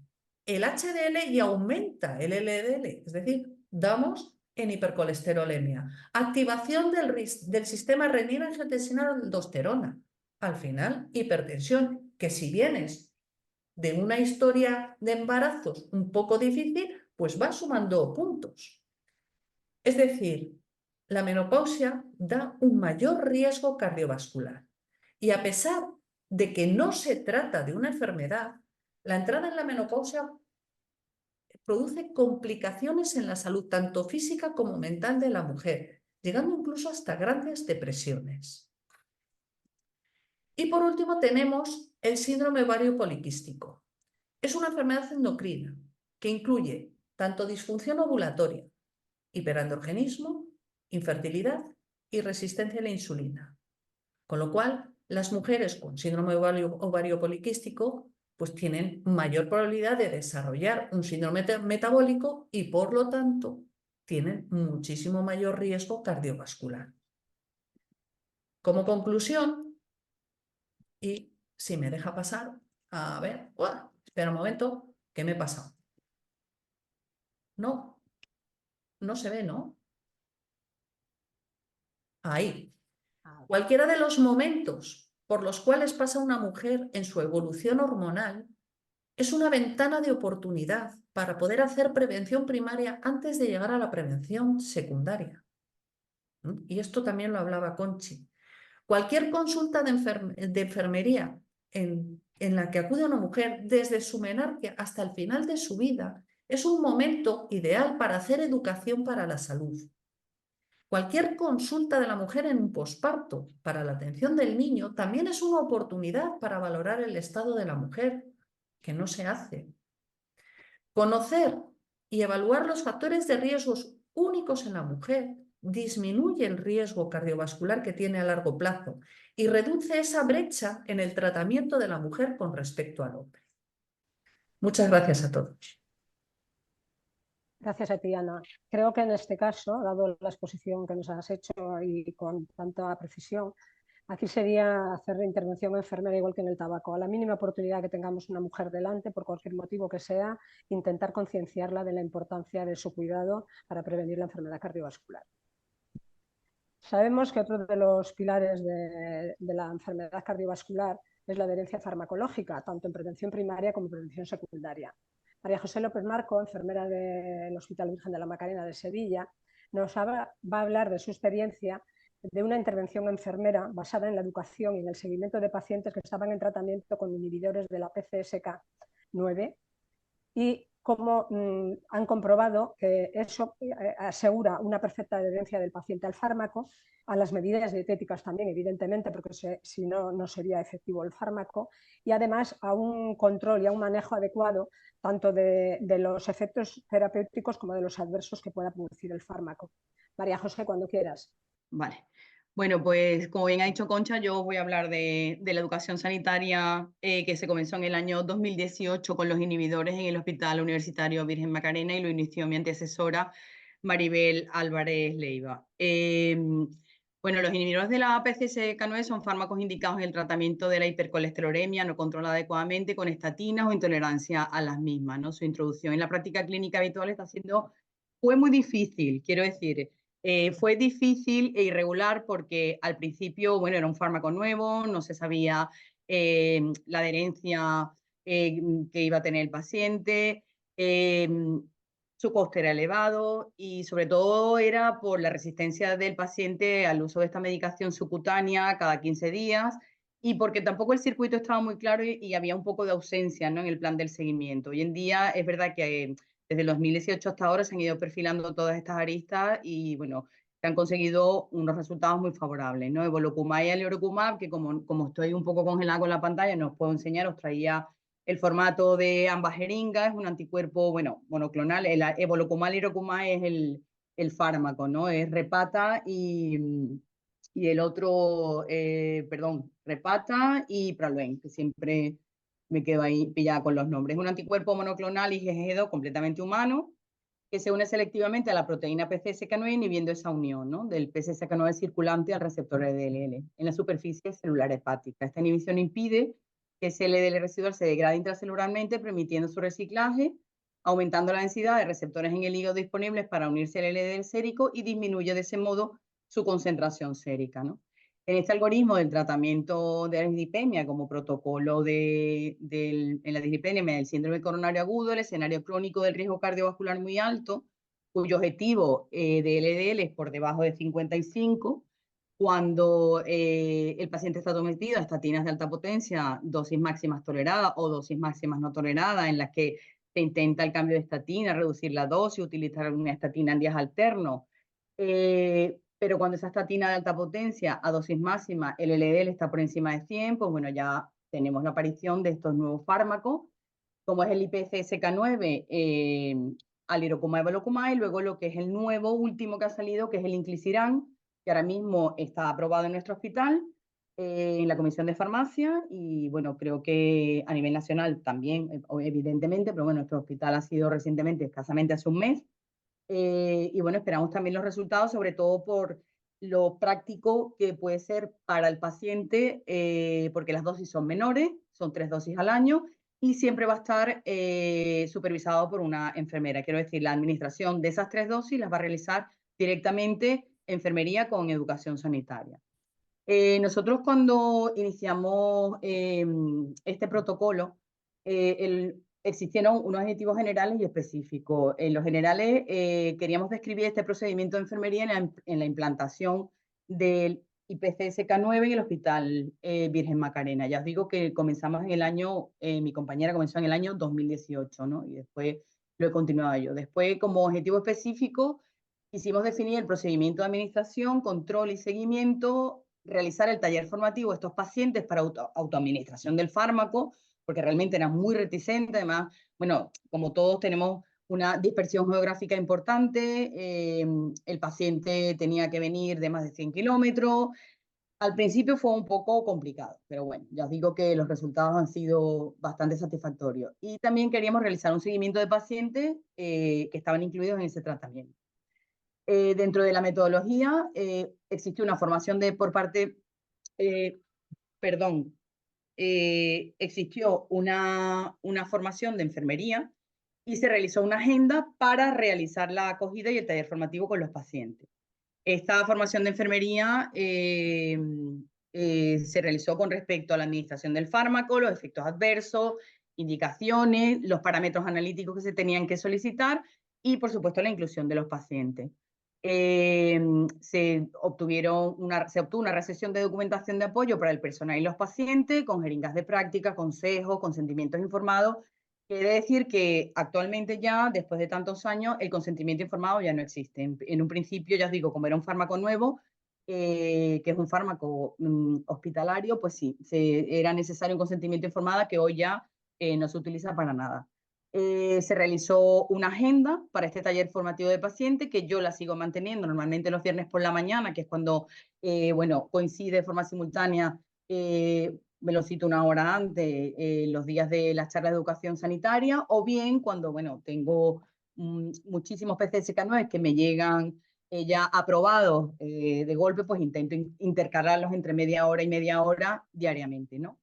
D: el HDL y aumenta el LDL. Es decir, damos en hipercolesterolemia. Activación del sistema renina-angiotensina-aldosterona. Al final, hipertensión, que si vienes de una historia de embarazos un poco difícil, pues va sumando puntos. Es decir, la menopausia da un mayor riesgo cardiovascular. Y a pesar de que no se trata de una enfermedad, la entrada en la menopausia produce complicaciones en la salud, tanto física como mental de la mujer, llegando incluso hasta grandes depresiones. Y por último tenemos el síndrome ovario poliquístico. Es una enfermedad endocrina que incluye tanto disfunción ovulatoria, hiperandrogenismo, infertilidad y resistencia a la insulina. Con lo cual, las mujeres con síndrome ovario poliquístico pues tienen mayor probabilidad de desarrollar un síndrome metabólico y, por lo tanto, tienen muchísimo mayor riesgo cardiovascular. Como conclusión, y si me deja pasar, a ver, espera un momento, ¿qué me he pasado? No, no se ve, ¿no? Ahí. Cualquiera de los momentos por los cuales pasa una mujer en su evolución hormonal es una ventana de oportunidad para poder hacer prevención primaria antes de llegar a la prevención secundaria. Y esto también lo hablaba Conchi. Cualquier consulta de enfermería en la que acude una mujer desde su menarquia hasta el final de su vida es un momento ideal para hacer educación para la salud. Cualquier consulta de la mujer en un posparto para la atención del niño también es una oportunidad para valorar el estado de la mujer, que no se hace. Conocer y evaluar los factores de riesgos únicos en la mujer disminuye el riesgo cardiovascular que tiene a largo plazo y reduce esa brecha en el tratamiento de la mujer con respecto al hombre. Muchas gracias a todos.
B: Gracias a ti, Ana. Creo que en este caso, dado la exposición que nos has hecho y con tanta precisión, aquí sería hacer la intervención enfermera igual que en el tabaco. A la mínima oportunidad que tengamos una mujer delante, por cualquier motivo que sea, intentar concienciarla de la importancia de su cuidado para prevenir la enfermedad cardiovascular. Sabemos que otro de los pilares de la enfermedad cardiovascular es la adherencia farmacológica, tanto en prevención primaria como en prevención secundaria. María José López Marco, enfermera del Hospital Virgen de la Macarena de Sevilla, nos va a hablar de su experiencia de una intervención enfermera basada en la educación y en el seguimiento de pacientes que estaban en tratamiento con inhibidores de la PCSK9 y cómo han comprobado que eso asegura una perfecta adherencia del paciente al fármaco, a las medidas dietéticas también, evidentemente, porque si no, no sería efectivo el fármaco, y además a un control y a un manejo adecuado tanto de los efectos terapéuticos como de los adversos que pueda producir el fármaco. María José, cuando quieras.
E: Vale. Bueno, pues como bien ha dicho Concha, yo voy a hablar de la educación sanitaria que se comenzó en el año 2018 con los inhibidores en el Hospital Universitario Virgen Macarena y lo inició mi antecesora Maribel Álvarez Leiva. Bueno, los inhibidores de la PCSK9 son fármacos indicados en el tratamiento de la hipercolesterolemia no controlada adecuadamente con estatinas o intolerancia a las mismas, ¿no? Su introducción en la práctica clínica habitual fue muy difícil, quiero decir. Fue difícil e irregular porque al principio, bueno, era un fármaco nuevo, no se sabía la adherencia que iba a tener el paciente, su coste era elevado y sobre todo era por la resistencia del paciente al uso de esta medicación subcutánea cada 15 días y porque tampoco el circuito estaba muy claro y había un poco de ausencia, ¿no?, en el plan del seguimiento. Hoy en día es verdad que desde el 2018 hasta ahora se han ido perfilando todas estas aristas y, bueno, se han conseguido unos resultados muy favorables, ¿no? Evolocumab y Alirocumab, que como estoy un poco congelada con la pantalla, no os puedo enseñar, os traía el formato de ambas jeringas, es un anticuerpo, bueno, monoclonal. El Evolocumab y Alirocumab es el fármaco, ¿no? Es Repata y el otro, perdón, Repata y Praluent, que siempre me quedo ahí pillada con los nombres. Es un anticuerpo monoclonal IgG2 completamente humano, que se une selectivamente a la proteína PCSK9 inhibiendo esa unión, ¿no?, del PCSK9 circulante al receptor LDL en la superficie celular hepática. Esta inhibición impide que ese LDL residual se degrade intracelularmente, permitiendo su reciclaje, aumentando la densidad de receptores en el hígado disponibles para unirse al LDL sérico y disminuye de ese modo su concentración sérica, ¿no? En este algoritmo del tratamiento de la dislipemia como protocolo en la dislipemia del síndrome coronario agudo, el escenario crónico del riesgo cardiovascular muy alto, cuyo objetivo de LDL es por debajo de 55, cuando el paciente está sometido a estatinas de alta potencia, dosis máximas toleradas o dosis máximas no toleradas, en las que se intenta el cambio de estatina, reducir la dosis, utilizar una estatina en días alternos. Pero cuando esa estatina de alta potencia a dosis máxima, el LDL está por encima de 100, pues bueno, ya tenemos la aparición de estos nuevos fármacos, como es el IPCSK9, Alirocumab y Evolocumab, y luego lo que es el nuevo último que ha salido, que es el Inclisiran, que ahora mismo está aprobado en nuestro hospital, en la Comisión de Farmacia, y bueno, creo que a nivel nacional también, evidentemente, pero bueno, nuestro hospital ha sido recientemente, escasamente hace un mes, y bueno, esperamos también los resultados, sobre todo por lo práctico que puede ser para el paciente, porque las dosis son menores, son 3 dosis al año, y siempre va a estar supervisado por una enfermera. Quiero decir, la administración de esas 3 dosis las va a realizar directamente enfermería con educación sanitaria. Nosotros cuando iniciamos este protocolo, existieron unos objetivos generales y específicos. En los generales queríamos describir este procedimiento de enfermería en la implantación del IPCSK9 en el Hospital Virgen Macarena. Ya os digo que comenzamos en el año, mi compañera comenzó en el año 2018, ¿no? Y después lo he continuado yo. Después, como objetivo específico, quisimos definir el procedimiento de administración, control y seguimiento, realizar el taller formativo a estos pacientes para autoadministración del fármaco, porque realmente eran muy reticentes. Además, bueno, como todos tenemos una dispersión geográfica importante, el paciente tenía que venir de más de 100 kilómetros. Al principio fue un poco complicado, pero bueno, ya os digo que los resultados han sido bastante satisfactorios. Y también queríamos realizar un seguimiento de pacientes que estaban incluidos en ese tratamiento. Dentro de la metodología existe una formación por parte, existió una formación de enfermería y se realizó una agenda para realizar la acogida y el taller formativo con los pacientes. Esta formación de enfermería se realizó con respecto a la administración del fármaco, los efectos adversos, indicaciones, los parámetros analíticos que se tenían que solicitar y, por supuesto, la inclusión de los pacientes. Se obtuvo una recesión de documentación de apoyo para el personal y los pacientes, con jeringas de práctica, consejos, consentimientos informados. Quiere decir que actualmente ya, después de tantos años, el consentimiento informado ya no existe. En un principio, ya os digo, como era un fármaco nuevo, que es un fármaco hospitalario, pues sí, era necesario un consentimiento informado que hoy ya no se utiliza para nada. Se realizó una agenda para este taller formativo de pacientes, que yo la sigo manteniendo normalmente los viernes por la mañana, que es cuando bueno, coincide de forma simultánea, me lo cito una hora antes, los días de las charlas de educación sanitaria, o bien cuando bueno, tengo muchísimos PCSK9 que me llegan ya aprobados de golpe, pues intento intercalarlos entre media hora y media hora diariamente, ¿no?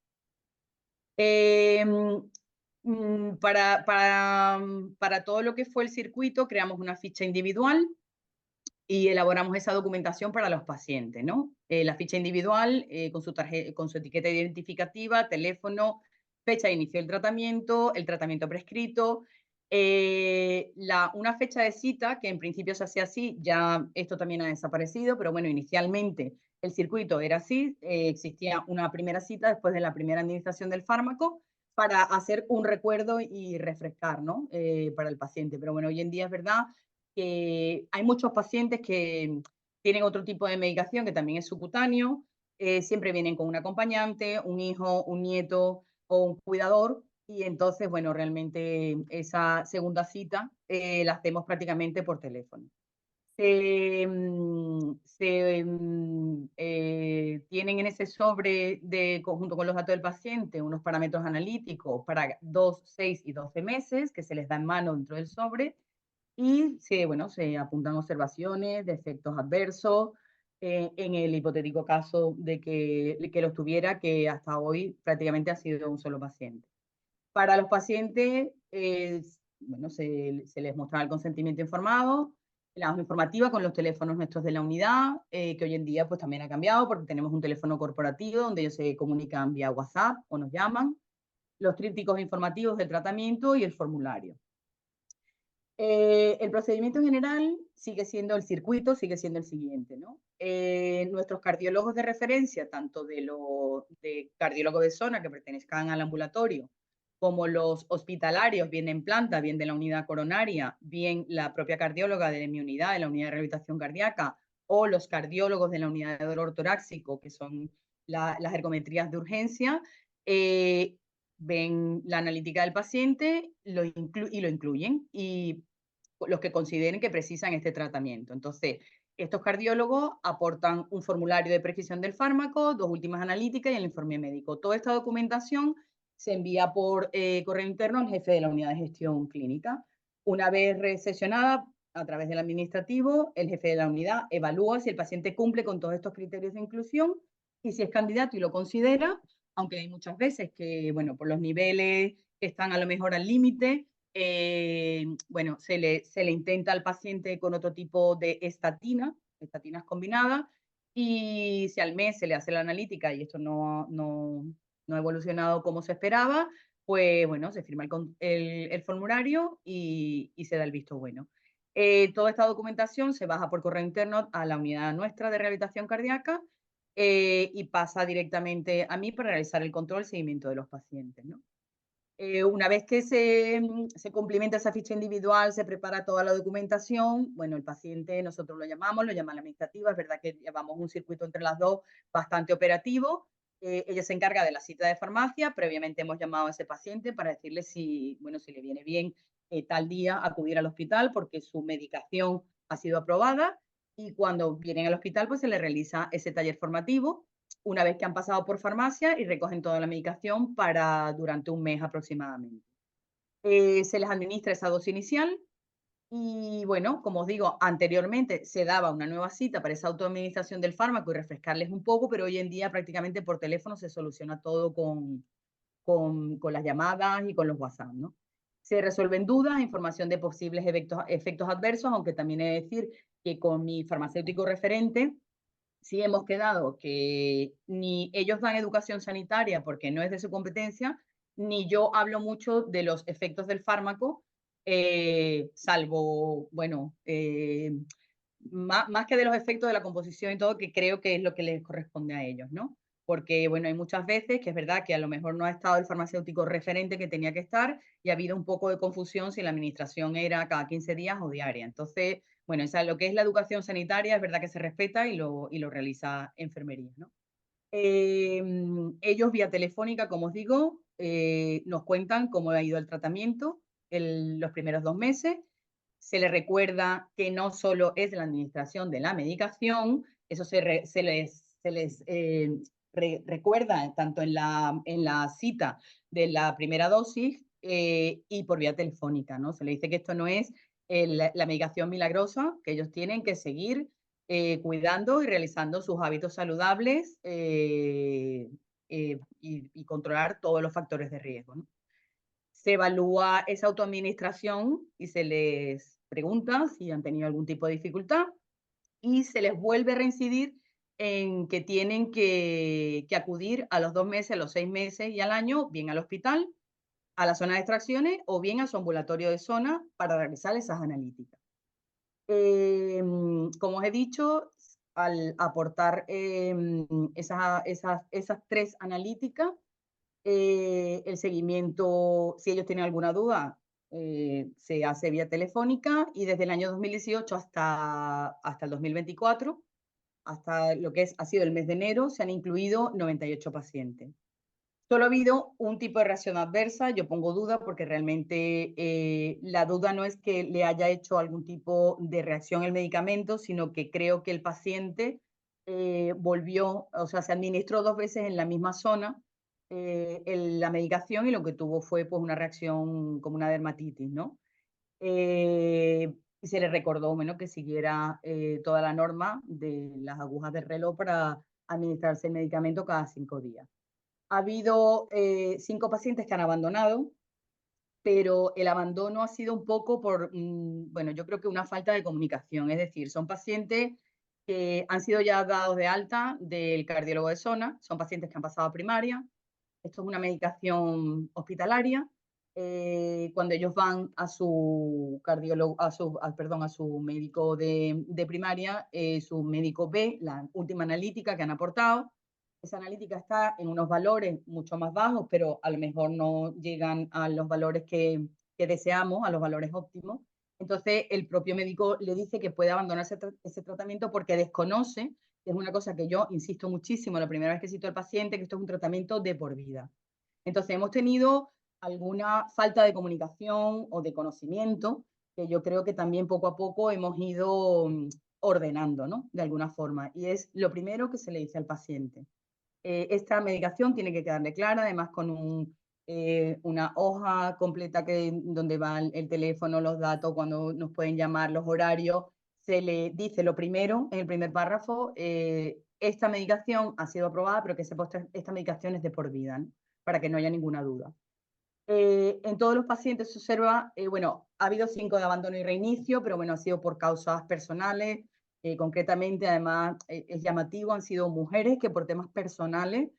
E: Para todo lo que fue el circuito, creamos una ficha individual y elaboramos esa documentación para los pacientes, ¿no? La ficha individual con su etiqueta identificativa, teléfono, fecha de inicio del tratamiento, el tratamiento prescrito, una fecha de cita, que en principio se hacía así, ya esto también ha desaparecido, pero bueno, inicialmente El circuito era así, existía una primera cita después de la primera administración del fármaco para hacer un recuerdo y refrescar, ¿no? Para el paciente. Pero bueno, hoy en día es verdad que hay muchos pacientes que tienen otro tipo de medicación que también es subcutáneo, siempre vienen con un acompañante, un hijo, un nieto o un cuidador, y entonces, bueno, realmente esa segunda cita la hacemos prácticamente por teléfono. Tienen en ese sobre, junto con los datos del paciente, unos parámetros analíticos para 2, 6 y 12 meses que se les da en mano dentro del sobre, y bueno, se apuntan observaciones de efectos adversos en el hipotético caso de que los tuviera, que hasta hoy prácticamente ha sido un solo paciente. Para los pacientes, bueno, se les mostraba el consentimiento informado, la hoja informativa con los teléfonos nuestros de la unidad, que hoy en día pues también ha cambiado porque tenemos un teléfono corporativo donde ellos se comunican vía WhatsApp o nos llaman, los trípticos informativos del tratamiento y el formulario. El procedimiento en general sigue siendo el circuito, sigue siendo el siguiente, ¿no? Nuestros cardiólogos de referencia, tanto de cardiólogo de zona que pertenezcan al ambulatorio, como los hospitalarios, bien en planta, bien de la unidad coronaria, bien la propia cardióloga de mi unidad, de la unidad de rehabilitación cardíaca, o los cardiólogos de la unidad de dolor torácico, que son las ergometrías de urgencia, ven la analítica del paciente y lo incluyen, y los que consideren que precisan este tratamiento. Entonces, estos cardiólogos aportan un formulario de prescripción del fármaco, 2 últimas analíticas y el informe médico. Toda esta documentación se envía por correo interno al jefe de la unidad de gestión clínica. Una vez recepcionada a través del administrativo, el jefe de la unidad evalúa si el paciente cumple con todos estos criterios de inclusión, y si es candidato y lo considera, aunque hay muchas veces que, bueno, por los niveles que están a lo mejor al límite, bueno, se le intenta al paciente con otro tipo de estatinas combinadas, y si al mes se le hace la analítica y esto no ha evolucionado como se esperaba, pues bueno, se firma el formulario y se da el visto bueno. Toda esta documentación se baja por correo interno a la unidad nuestra de rehabilitación cardíaca, y pasa directamente a mí para realizar el control y seguimiento de los pacientes, ¿no? Una vez que se cumplimenta esa ficha individual, se prepara toda la documentación, bueno, el paciente nosotros lo llama la administrativa, es verdad que llevamos un circuito entre las dos bastante operativo. Ella se encarga de la cita de farmacia, previamente hemos llamado a ese paciente para decirle si, bueno, si le viene bien tal día acudir al hospital porque su medicación ha sido aprobada, y cuando vienen al hospital pues se le realiza ese taller formativo una vez que han pasado por farmacia y recogen toda la medicación durante un mes aproximadamente. Se les administra esa dosis inicial y, bueno, como os digo, anteriormente se daba una nueva cita para esa autoadministración del fármaco y refrescarles un poco, pero hoy en día prácticamente por teléfono se soluciona todo con las llamadas y con los WhatsApp, ¿no? Se resuelven dudas, información de posibles efectos adversos, aunque también he de decir que con mi farmacéutico referente sí hemos quedado que ni ellos dan educación sanitaria porque no es de su competencia, ni yo hablo mucho de los efectos del fármaco, salvo, bueno, más que de los efectos de la composición y todo, que creo que es lo que les corresponde a ellos, ¿no? Porque, bueno, hay muchas veces que es verdad que a lo mejor no ha estado el farmacéutico referente que tenía que estar, y ha habido un poco de confusión si la administración era cada 15 días o diaria. Entonces, bueno, lo que es la educación sanitaria es verdad que se respeta y lo realiza enfermería, ¿no? Ellos vía telefónica, como os digo, nos cuentan cómo ha ido el tratamiento los primeros 2 meses. Se les recuerda que no solo es la administración de la medicación, eso se les recuerda tanto en la cita de la primera dosis y por vía telefónica, ¿no? Se le dice que esto no es la medicación milagrosa, que ellos tienen que seguir cuidando y realizando sus hábitos saludables y controlar todos los factores de riesgo, ¿no? Se evalúa esa autoadministración y se les pregunta si han tenido algún tipo de dificultad, y se les vuelve a reincidir en que tienen que acudir a los 2 meses, a los 6 meses y al año, bien al hospital, a la zona de extracciones o bien a su ambulatorio de zona para realizar esas analíticas. Como os he dicho, al aportar esas 3 analíticas, el seguimiento, si ellos tienen alguna duda, se hace vía telefónica, y desde el año 2018 hasta el 2024, hasta lo que ha sido el mes de enero, se han incluido 98 pacientes. Solo ha habido un tipo de reacción adversa, yo pongo duda porque realmente la duda no es que le haya hecho algún tipo de reacción el medicamento, sino que creo que el paciente volvió, o sea, se administró 2 veces en la misma zona la medicación, y lo que tuvo fue pues una reacción como una dermatitis, ¿no? Y se le recordó, bueno, que siguiera toda la norma de las agujas del reloj para administrarse el medicamento cada 5 días. Ha habido 5 pacientes que han abandonado, pero el abandono ha sido un poco por, bueno, yo creo que una falta de comunicación. Es decir, son pacientes que han sido ya dados de alta del cardiólogo de zona, son pacientes que han pasado a primaria. Esto es una medicación hospitalaria. Cuando ellos van a su cardiólogo, a su médico de primaria, su médico ve la última analítica que han aportado. Esa analítica está en unos valores mucho más bajos, pero a lo mejor no llegan a los valores que deseamos, a los valores óptimos. Entonces, el propio médico le dice que puede abandonar ese tratamiento porque desconoce, que es una cosa que yo insisto muchísimo la primera vez que cito al paciente, que esto es un tratamiento de por vida. Entonces, hemos tenido alguna falta de comunicación o de conocimiento que yo creo que también poco a poco hemos ido ordenando, ¿no? De alguna forma. Y es lo primero que se le dice al paciente. Esta medicación tiene que quedarle clara, además con una hoja completa donde va el teléfono, los datos, cuando nos pueden llamar, los horarios. Se le dice lo primero, en el primer párrafo, esta medicación ha sido aprobada, pero que esta medicación es de por vida, ¿no? Para que no haya ninguna duda. En todos los pacientes se observa, bueno, ha habido 5 de abandono y reinicio, pero bueno, ha sido por causas personales. Concretamente, además, es llamativo, han sido mujeres que por temas personales,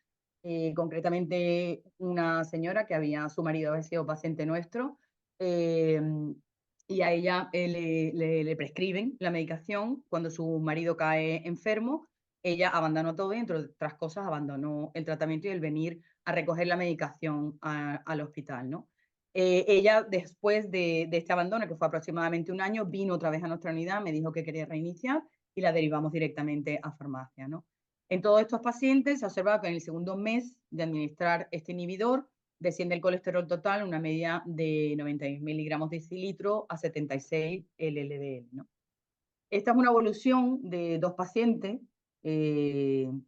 E: concretamente una señora su marido había sido paciente nuestro, y a ella le prescriben la medicación cuando su marido cae enfermo. Ella abandonó todo y, entre otras cosas, abandonó el tratamiento y el venir a recoger la medicación al hospital, ¿no? Ella, después de este abandono, que fue aproximadamente un año, vino otra vez a nuestra unidad, me dijo que quería reiniciar y la derivamos directamente a farmacia, ¿no? En todos estos pacientes se ha observado que en el segundo mes de administrar este inhibidor desciende el colesterol total una media de 91 miligramos de decilitro a 76 LLDL, ¿no? Esta es una evolución de 2 pacientes del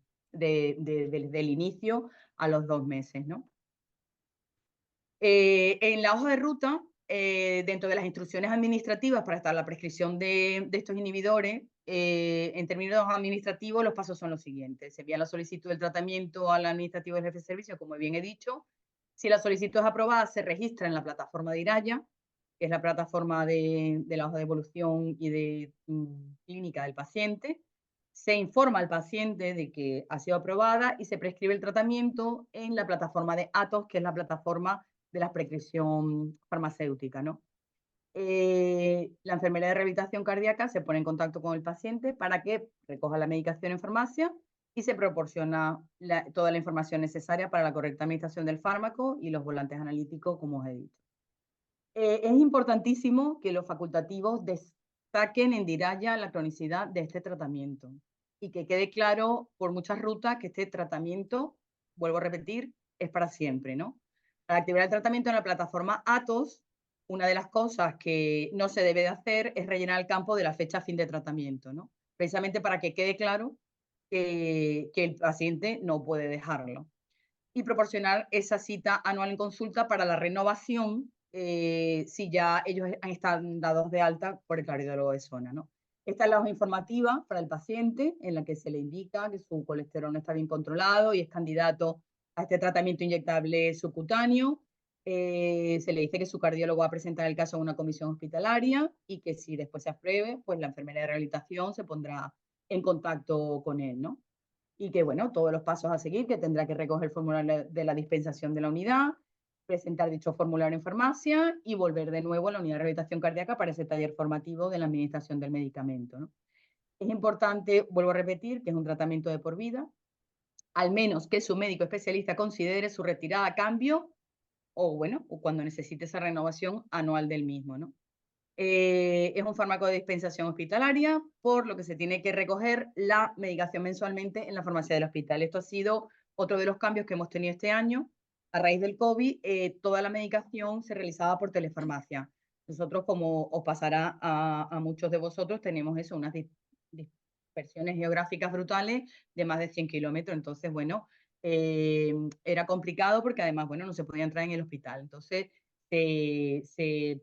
E: inicio a los 2 meses, ¿no? En la hoja de ruta, dentro de las instrucciones administrativas para estar la prescripción de estos inhibidores, en términos administrativos, los pasos son los siguientes. Se envía la solicitud del tratamiento al administrativo del jefe de servicio, como bien he dicho. Si la solicitud es aprobada, se registra en la plataforma de IRAYA, que es la plataforma de la hoja de evolución y de clínica del paciente. Se informa al paciente de que ha sido aprobada y se prescribe el tratamiento en la plataforma de ATOS, que es la plataforma de la prescripción farmacéutica, ¿no? La enfermera de rehabilitación cardíaca se pone en contacto con el paciente para que recoja la medicación en farmacia y se proporciona toda la información necesaria para la correcta administración del fármaco y los volantes analíticos, como os he dicho. Es importantísimo que los facultativos destaquen en DIRAYA la cronicidad de este tratamiento y que quede claro por muchas rutas que este tratamiento, vuelvo a repetir, es para siempre, ¿no? Para activar el tratamiento en la plataforma ATOS, una de las cosas que no se debe de hacer es rellenar el campo de la fecha fin de tratamiento, ¿no? Precisamente para que quede claro que el paciente no puede dejarlo. Y proporcionar esa cita anual en consulta para la renovación si ya ellos han estado dados de alta por el cardiólogo de zona, ¿no? Esta es la hoja informativa para el paciente en la que se le indica que su colesterol no está bien controlado y es candidato a este tratamiento inyectable subcutáneo. Se le dice que su cardiólogo va a presentar el caso a una comisión hospitalaria y que si después se apruebe, pues la enfermera de rehabilitación se pondrá en contacto con él, ¿no? Y que, bueno, todos los pasos a seguir, que tendrá que recoger el formulario de la dispensación de la unidad, presentar dicho formulario en farmacia y volver de nuevo a la unidad de rehabilitación cardíaca para ese taller formativo de la administración del medicamento, ¿no? Es importante, vuelvo a repetir, que es un tratamiento de por vida, al menos que su médico especialista considere su retirada a cambio o, bueno, o cuando necesite esa renovación anual del mismo, ¿no? Es un fármaco de dispensación hospitalaria, por lo que se tiene que recoger la medicación mensualmente en la farmacia del hospital. Esto ha sido otro de los cambios que hemos tenido este año. A raíz del COVID, toda la medicación se realizaba por telefarmacia. Nosotros, como os pasará a muchos de vosotros, tenemos eso, unas dispersiones geográficas brutales de más de 100 kilómetros. Entonces, bueno, era complicado porque además, bueno, no se podía entrar en el hospital. Entonces, se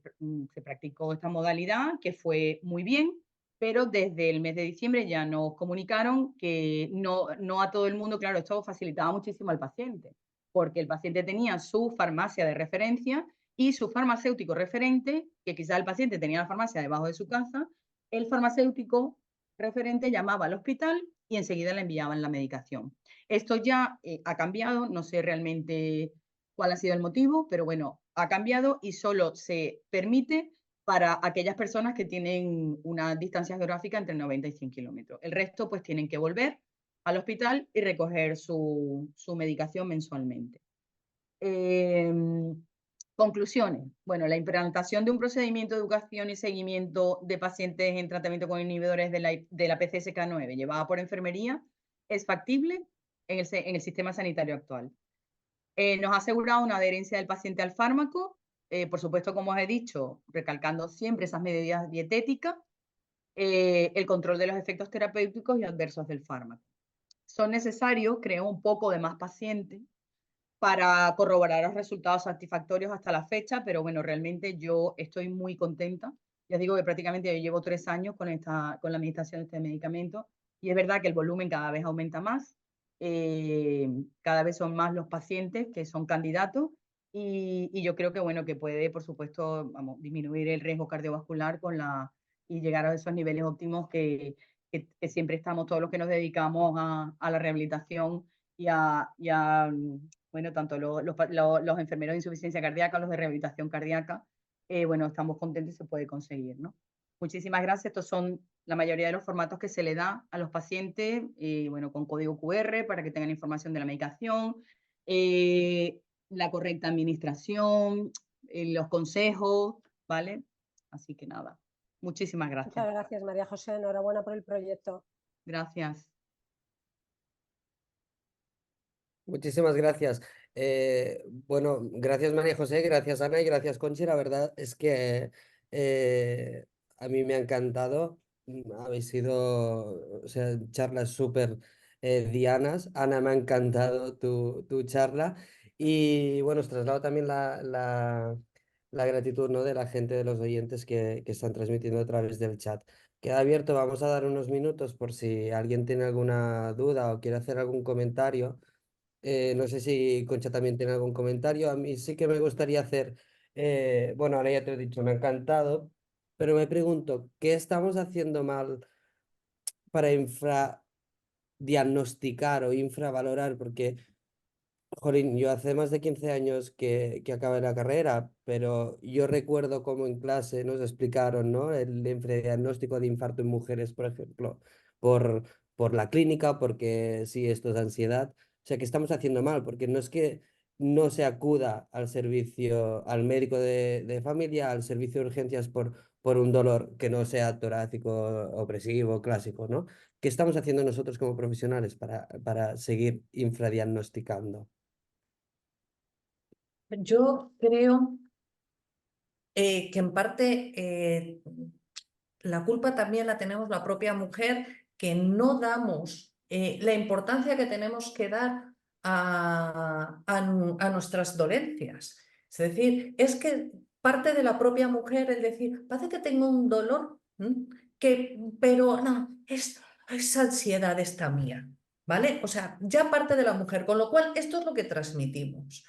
E: practicó esta modalidad, que fue muy bien, pero desde el mes de diciembre ya nos comunicaron que no a todo el mundo, claro, esto facilitaba muchísimo al paciente, porque el paciente tenía su farmacia de referencia y su farmacéutico referente, que quizás el paciente tenía la farmacia debajo de su casa, el farmacéutico referente llamaba al hospital y enseguida le enviaban la medicación. Esto ya ha cambiado, no sé realmente cuál ha sido el motivo, pero bueno, ha cambiado y solo se permite para aquellas personas que tienen una distancia geográfica entre 90 y 100 kilómetros. El resto pues tienen que volver al hospital y recoger su medicación mensualmente. Conclusiones. Bueno, la implantación de un procedimiento de educación y seguimiento de pacientes en tratamiento con inhibidores de la PCSK9 llevada por enfermería es factible en el sistema sanitario actual. Nos ha asegurado una adherencia del paciente al fármaco, por supuesto, como os he dicho, recalcando siempre esas medidas dietéticas, el control de los efectos terapéuticos y adversos del fármaco. Son necesarios, creo, un poco de más pacientes para corroborar los resultados satisfactorios hasta la fecha, pero bueno, realmente yo estoy muy contenta. Ya digo que prácticamente yo llevo 3 años con la administración de este medicamento y es verdad que el volumen cada vez aumenta más, cada vez son más los pacientes que son candidatos y yo creo que, bueno, que puede, por supuesto, vamos, disminuir el riesgo cardiovascular y llegar a esos niveles óptimos que siempre estamos todos los que nos dedicamos a la rehabilitación y a bueno, tanto los enfermeros de insuficiencia cardíaca, los de rehabilitación cardíaca, bueno, estamos contentos y se puede conseguir, ¿no? Muchísimas gracias. Estos son la mayoría de los formatos que se le da a los pacientes, bueno, con código QR para que tengan información de la medicación, la correcta administración, los consejos, ¿vale? Así que nada, muchísimas gracias.
B: Muchas gracias, María José. Enhorabuena por el proyecto.
E: Gracias.
A: Muchísimas gracias. Bueno, gracias María José, gracias Ana y gracias Conchi. La verdad es que a mí me ha encantado. Habéis sido, o sea, charlas súper dianas. Ana, me ha encantado tu charla. Y bueno, os traslado también la gratitud, ¿no?, de la gente, de los oyentes que están transmitiendo a través del chat. Queda abierto, vamos a dar unos minutos por si alguien tiene alguna duda o quiere hacer algún comentario. No sé si Concha también tiene algún comentario. A mí sí que me gustaría hacer, bueno, ahora ya te lo he dicho, me ha encantado, pero me pregunto, ¿qué estamos haciendo mal para infradiagnosticar o infravalorar? Porque, jolín, yo hace más de 15 años que acabé la carrera, pero yo recuerdo cómo en clase nos explicaron, ¿no?, el infradiagnóstico de infarto en mujeres, por ejemplo, por, por la clínica, porque sí, esto es ansiedad. O sea, que estamos haciendo mal, porque no es que no se acuda al servicio, al médico de familia, al servicio de urgencias por un dolor que no sea torácico, opresivo, clásico, ¿no? ¿Qué estamos haciendo nosotros como profesionales para seguir infradiagnosticando?
D: Yo creo que en parte la culpa también la tenemos la propia mujer, que no damos la importancia que tenemos que dar a nuestras dolencias. Es decir, es que parte de la propia mujer el decir, parece que tengo un dolor, pero no, es ansiedad esta mía, ¿vale? O sea, ya parte de la mujer, con lo cual esto es lo que transmitimos.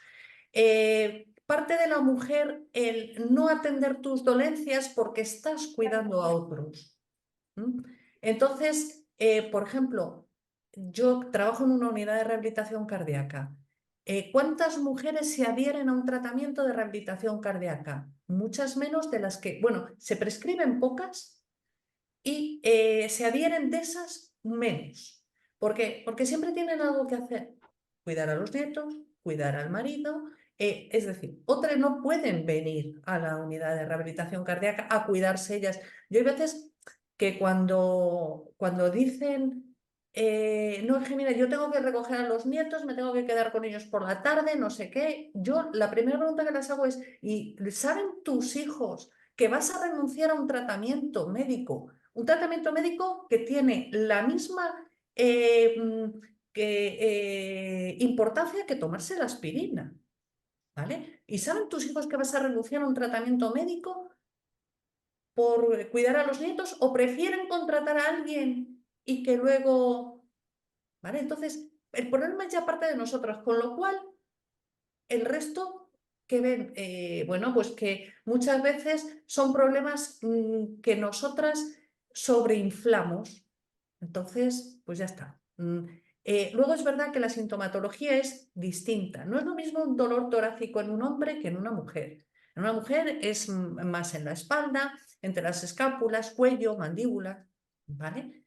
D: Parte de la mujer el no atender tus dolencias porque estás cuidando a otros. Entonces, por ejemplo, yo trabajo en una unidad de rehabilitación cardíaca. ¿Cuántas mujeres se adhieren a un tratamiento de rehabilitación cardíaca? Muchas menos de las que, bueno, se prescriben pocas, y se adhieren de esas menos. ¿Por qué? Porque siempre tienen algo que hacer. Cuidar a los nietos, cuidar al marido. Es decir, otras no pueden venir a la unidad de rehabilitación cardíaca a cuidarse ellas. Yo hay veces que cuando dicen, no, es que mira, yo tengo que recoger a los nietos, me tengo que quedar con ellos por la tarde, no sé qué, yo la primera pregunta que les hago es, ¿y saben tus hijos que vas a renunciar a un tratamiento médico? Un tratamiento médico que tiene la misma importancia que tomarse la aspirina, ¿vale? ¿Y saben tus hijos que vas a renunciar a un tratamiento médico por cuidar a los nietos o prefieren contratar a alguien y que luego, ¿vale? Entonces, el problema es ya parte de nosotros, con lo cual el resto que ven, bueno, pues que muchas veces son problemas que nosotras sobreinflamos. Entonces, pues ya está. Luego es verdad que la sintomatología es distinta. No es lo mismo un dolor torácico en un hombre que en una mujer. En una mujer es más en la espalda, entre las escápulas, cuello, mandíbula, ¿vale?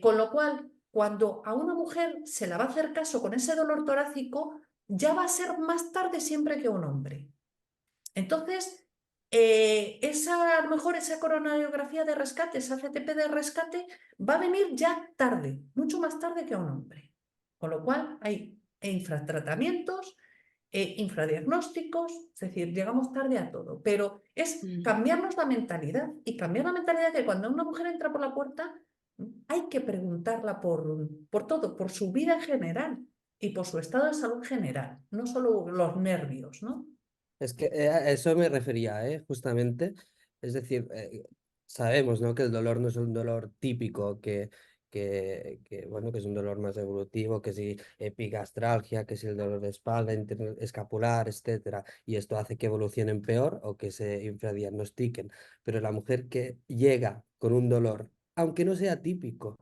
D: Con lo cual, cuando a una mujer se la va a hacer caso con ese dolor torácico, ya va a ser más tarde siempre que un hombre. Entonces, a lo mejor esa coronariografía de rescate, esa CTP de rescate, va a venir ya tarde, mucho más tarde que a un hombre. Con lo cual hay infratratamientos, infradiagnósticos, es decir, llegamos tarde a todo. Pero es cambiarnos la mentalidad y cambiar la mentalidad que cuando una mujer entra por la puerta, hay que preguntarla por todo, por su vida en general y por su estado de salud general, no solo los nervios, ¿no?
A: Es que a eso me refería, justamente. Es decir, sabemos, ¿no?, que el dolor no es un dolor típico, bueno, que es un dolor más evolutivo, que si epigastralgia, que si el dolor de espalda, escapular, etcétera. Y esto hace que evolucionen peor o que se infradiagnostiquen. Pero la mujer que llega con un dolor, aunque no sea típico,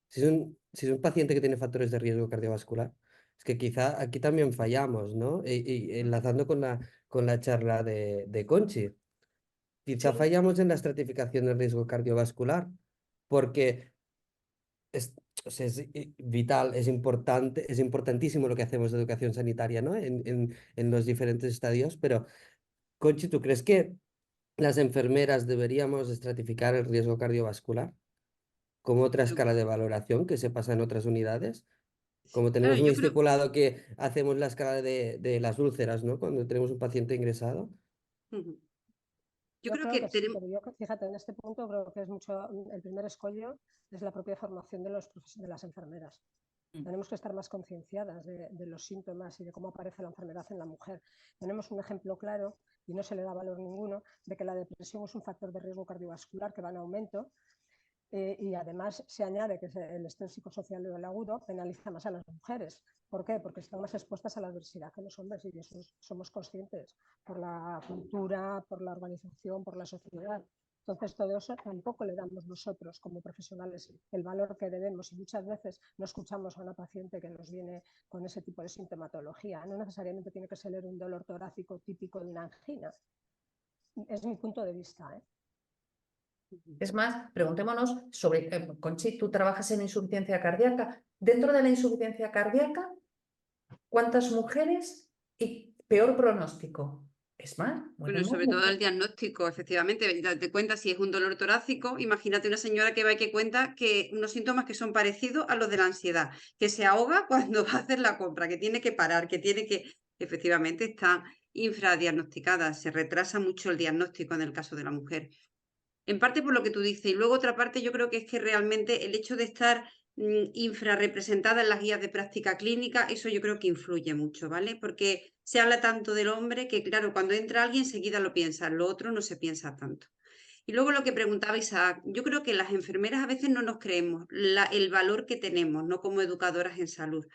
A: si es un paciente que tiene factores de riesgo cardiovascular, es que quizá aquí también fallamos, ¿no? Y enlazando con la charla de Conchi, quizá
B: Sí.
A: fallamos en la estratificación del riesgo cardiovascular, porque o sea, es vital, es importantísimo lo que hacemos de educación sanitaria, ¿no? En los diferentes estadios, pero Conchi, ¿tú crees que las enfermeras deberíamos estratificar el riesgo cardiovascular como otra
C: Yo-
A: escala de valoración que se pasa en otras unidades? Como
C: Claro,
A: tenemos muy
C: yo creo,
A: estipulado que hacemos la escala de las úlceras, ¿no? Cuando tenemos un paciente ingresado.
C: ujú. Yo
B: Yo
C: creo
B: creo
C: que
B: que sí,
C: tenemos,
B: pero yo, fíjate, en este punto creo que es mucho, el primer escollo es la propia formación de las enfermeras. Tenemos que estar más concienciadas de los síntomas y de cómo aparece la enfermedad en la mujer. Tenemos un ejemplo claro, y no se le da valor ninguno, de que la depresión es un factor de riesgo cardiovascular que va en aumento, y además se añade que el estrés psicosocial o el agudo penaliza más a las mujeres. ¿Por qué? Porque están más expuestas a la adversidad que los hombres, y de eso somos conscientes por la cultura, por la organización, por la sociedad. Entonces, todo eso tampoco le damos nosotros como profesionales el valor que debemos, y muchas veces no escuchamos a una paciente que nos viene con ese tipo de sintomatología. No necesariamente tiene que ser un dolor torácico típico de una angina. Es mi punto de vista, ¿eh?
D: Es más, preguntémonos sobre, Conchi, tú trabajas en insuficiencia cardíaca. Dentro de la insuficiencia cardíaca, ¿cuántas mujeres y peor pronóstico? Es más,
C: bueno,
D: mueren más
C: sobre todo el
D: mujeres.
C: diagnóstico, efectivamente, date cuenta si es un dolor torácico, imagínate una señora que va y que cuenta que unos síntomas que son parecidos a los de la ansiedad, que se ahoga cuando va a hacer la compra, que tiene que parar, efectivamente está infradiagnosticada, se retrasa mucho el diagnóstico en el caso de la mujer. En parte por lo que tú dices, y luego otra parte yo creo que es que realmente el hecho de estar infrarrepresentada en las guías de práctica clínica, eso yo creo que influye mucho, ¿vale? Porque se habla tanto del hombre que, claro, cuando entra alguien enseguida lo piensa, lo otro no se piensa tanto. Y luego lo que preguntaba Isaac, yo creo que las enfermeras a veces no nos creemos el valor que tenemos, ¿no? Como educadoras en salud.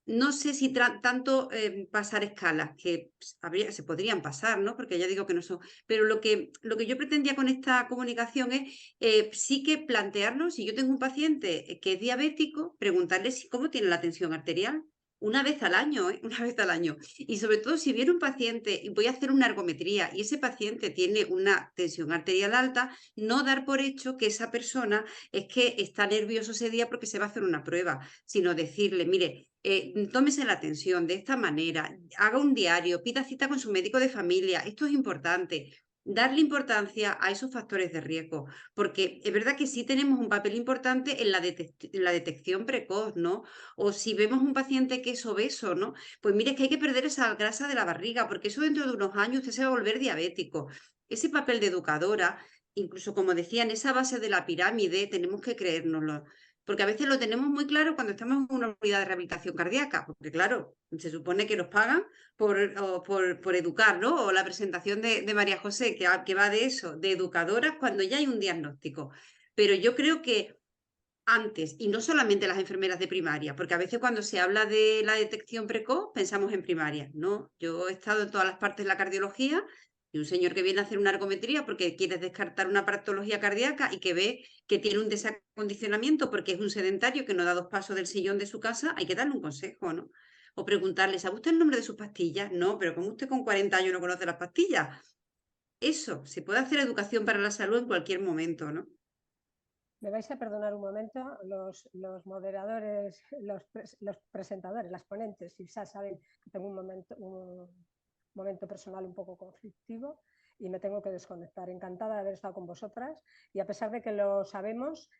C: No sé si tanto pasar escalas, que se podrían pasar, ¿no? Porque ya digo que no son. Pero lo que yo pretendía con esta comunicación es sí que plantearnos, si yo tengo un paciente que es diabético, preguntarle cómo tiene la tensión arterial. una vez al año, una vez al año. Y sobre todo si viene un paciente y voy a hacer una ergometría y ese paciente tiene una tensión arterial alta, no dar por hecho que esa persona es que está nervioso ese día porque se va a hacer una prueba, sino decirle, mire, tómese la tensión de esta manera, haga un diario, pida cita con su médico de familia, esto es importante. Darle importancia a esos factores de riesgo, porque es verdad que sí tenemos un papel importante en la detección precoz, ¿no? O si vemos un paciente que es obeso, ¿no? Pues mire, es que hay que perder esa grasa de la barriga, porque eso dentro de unos años usted se va a volver diabético. Ese papel de educadora, incluso como decía, en esa base de la pirámide, tenemos que creérnoslo. Porque a veces lo tenemos muy claro cuando estamos en una unidad de rehabilitación cardíaca, porque claro, se supone que nos pagan por educar, ¿no? O la presentación de María José, que va de eso, de educadoras cuando ya hay un diagnóstico. Pero yo creo que antes, y no solamente las enfermeras de primaria, porque a veces cuando se habla de la detección precoz pensamos en primaria, ¿no? Yo he estado en todas las partes de la cardiología y un señor que viene a hacer una ergometría porque quiere descartar una patología cardíaca y que ve que tiene un desacondicionamiento porque es un sedentario que no da 2 pasos del sillón de su casa, hay que darle un consejo, ¿no? O preguntarle, ¿sabe usted el nombre de sus pastillas? No, pero ¿cómo usted con 40 años no conoce las pastillas? Eso, se puede hacer educación para la salud en cualquier momento, ¿no?
B: Me vais a perdonar un momento, los moderadores, los presentadores, las ponentes, ya saben que tengo un momento personal un poco conflictivo y me tengo que desconectar. Encantada de haber estado con vosotras y a pesar de que lo sabemos,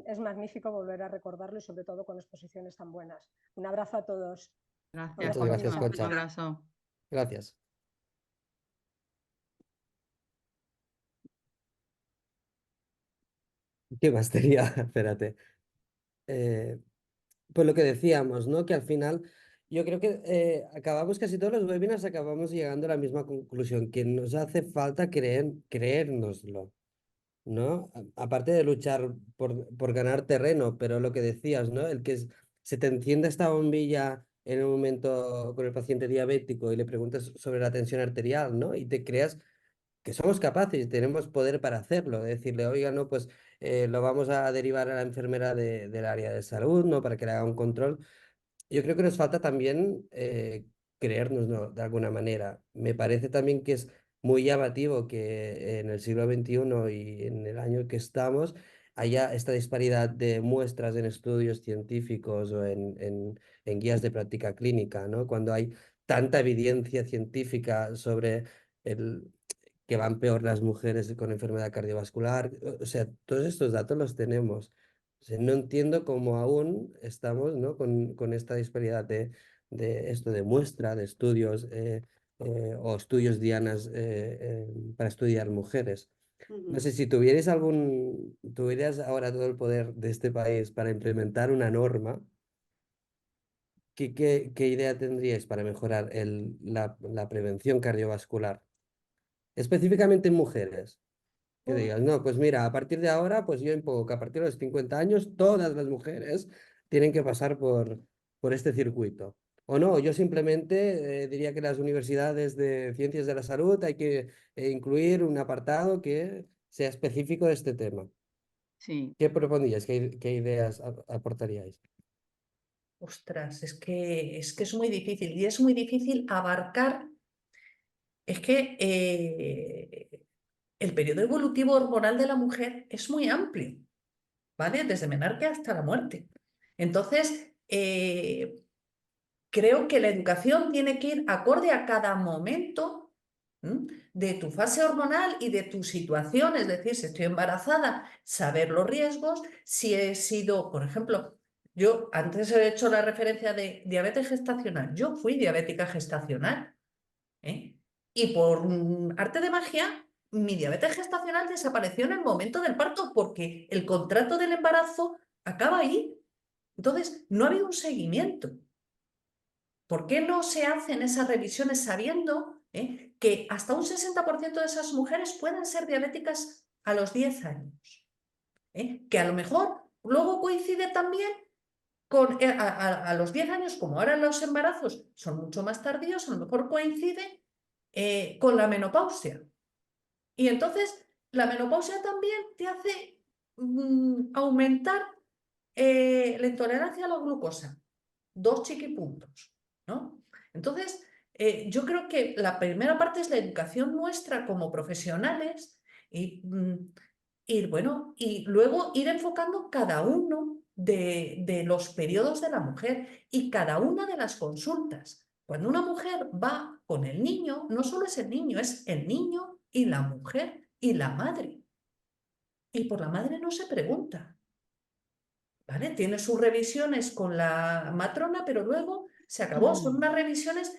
B: es magnífico volver a recordarlo y sobre todo con exposiciones tan buenas. Un abrazo a todos.
E: Gracias,
A: Muchas gracias,
E: Concha.
A: Concha.
E: Un abrazo.
A: Gracias. ¿Qué más tenía? Espérate. Pues lo que decíamos, ¿no? Que al final yo creo que acabamos casi todos los webinars, acabamos llegando a la misma conclusión, que nos hace falta creérnoslo, ¿no? Aparte de luchar por ganar terreno, pero lo que decías, ¿no? Se te encienda esta bombilla en un momento con el paciente diabético y le preguntas sobre la tensión arterial, ¿no? Y te creas que somos capaces y tenemos poder para hacerlo, de decirle, oiga, no, pues lo vamos a derivar a la enfermera del área de salud, ¿no? Para que le haga un control. Yo creo que nos falta también creernos, ¿no? De alguna manera. Me parece también que es muy llamativo que en el siglo XXI y en el año que estamos haya esta disparidad de muestras en estudios científicos o en guías de práctica clínica, ¿no? Cuando hay tanta evidencia científica sobre el, que van peor las mujeres con enfermedad cardiovascular. O sea, todos estos datos los tenemos. O sea, no entiendo cómo aún estamos, ¿no? con esta disparidad de esto de muestra, de estudios o estudios dianas para estudiar mujeres. No sé si tuvieras ahora todo el poder de este país para implementar una norma, ¿qué idea tendríais para mejorar la prevención cardiovascular? Específicamente en mujeres. Que digas, no, pues mira, a partir de ahora, pues yo impongo que a partir de los 50 años todas las mujeres tienen que pasar por este circuito. O no, yo simplemente diría que las universidades de ciencias de la salud hay que incluir un apartado que sea específico de este tema.
E: Sí.
A: ¿Qué propondríais? ¿Qué ideas aportaríais?
D: Ostras, es que es muy difícil y es muy difícil abarcar. Es que el periodo evolutivo hormonal de la mujer es muy amplio, ¿vale? Desde menarquia hasta la muerte. Entonces, creo que la educación tiene que ir acorde a cada momento de tu fase hormonal y de tu situación. Es decir, si estoy embarazada, saber los riesgos. Si he sido, por ejemplo, yo antes he hecho la referencia de diabetes gestacional. Yo fui diabética gestacional, ¿eh? Y por arte de magia, mi diabetes gestacional desapareció en el momento del parto porque el contrato del embarazo acaba ahí. Entonces, no había un seguimiento. ¿Por qué no se hacen esas revisiones sabiendo que hasta un 60% de esas mujeres pueden ser diabéticas a los 10 años? Que a lo mejor luego coincide también con a los 10 años, como ahora los embarazos son mucho más tardíos, a lo mejor coincide con la menopausia. Y entonces la menopausia también te hace aumentar la intolerancia a la glucosa. 2 chiquipuntos. ¿no? Entonces, yo creo que la primera parte es la educación nuestra como profesionales y, bueno, y luego ir enfocando cada uno de los periodos de la mujer y cada una de las consultas. Cuando una mujer va con el niño, no solo es el niño y la mujer y la madre. Y por la madre no se pregunta, ¿vale? Tiene sus revisiones con la matrona, pero luego se acabó. Son unas revisiones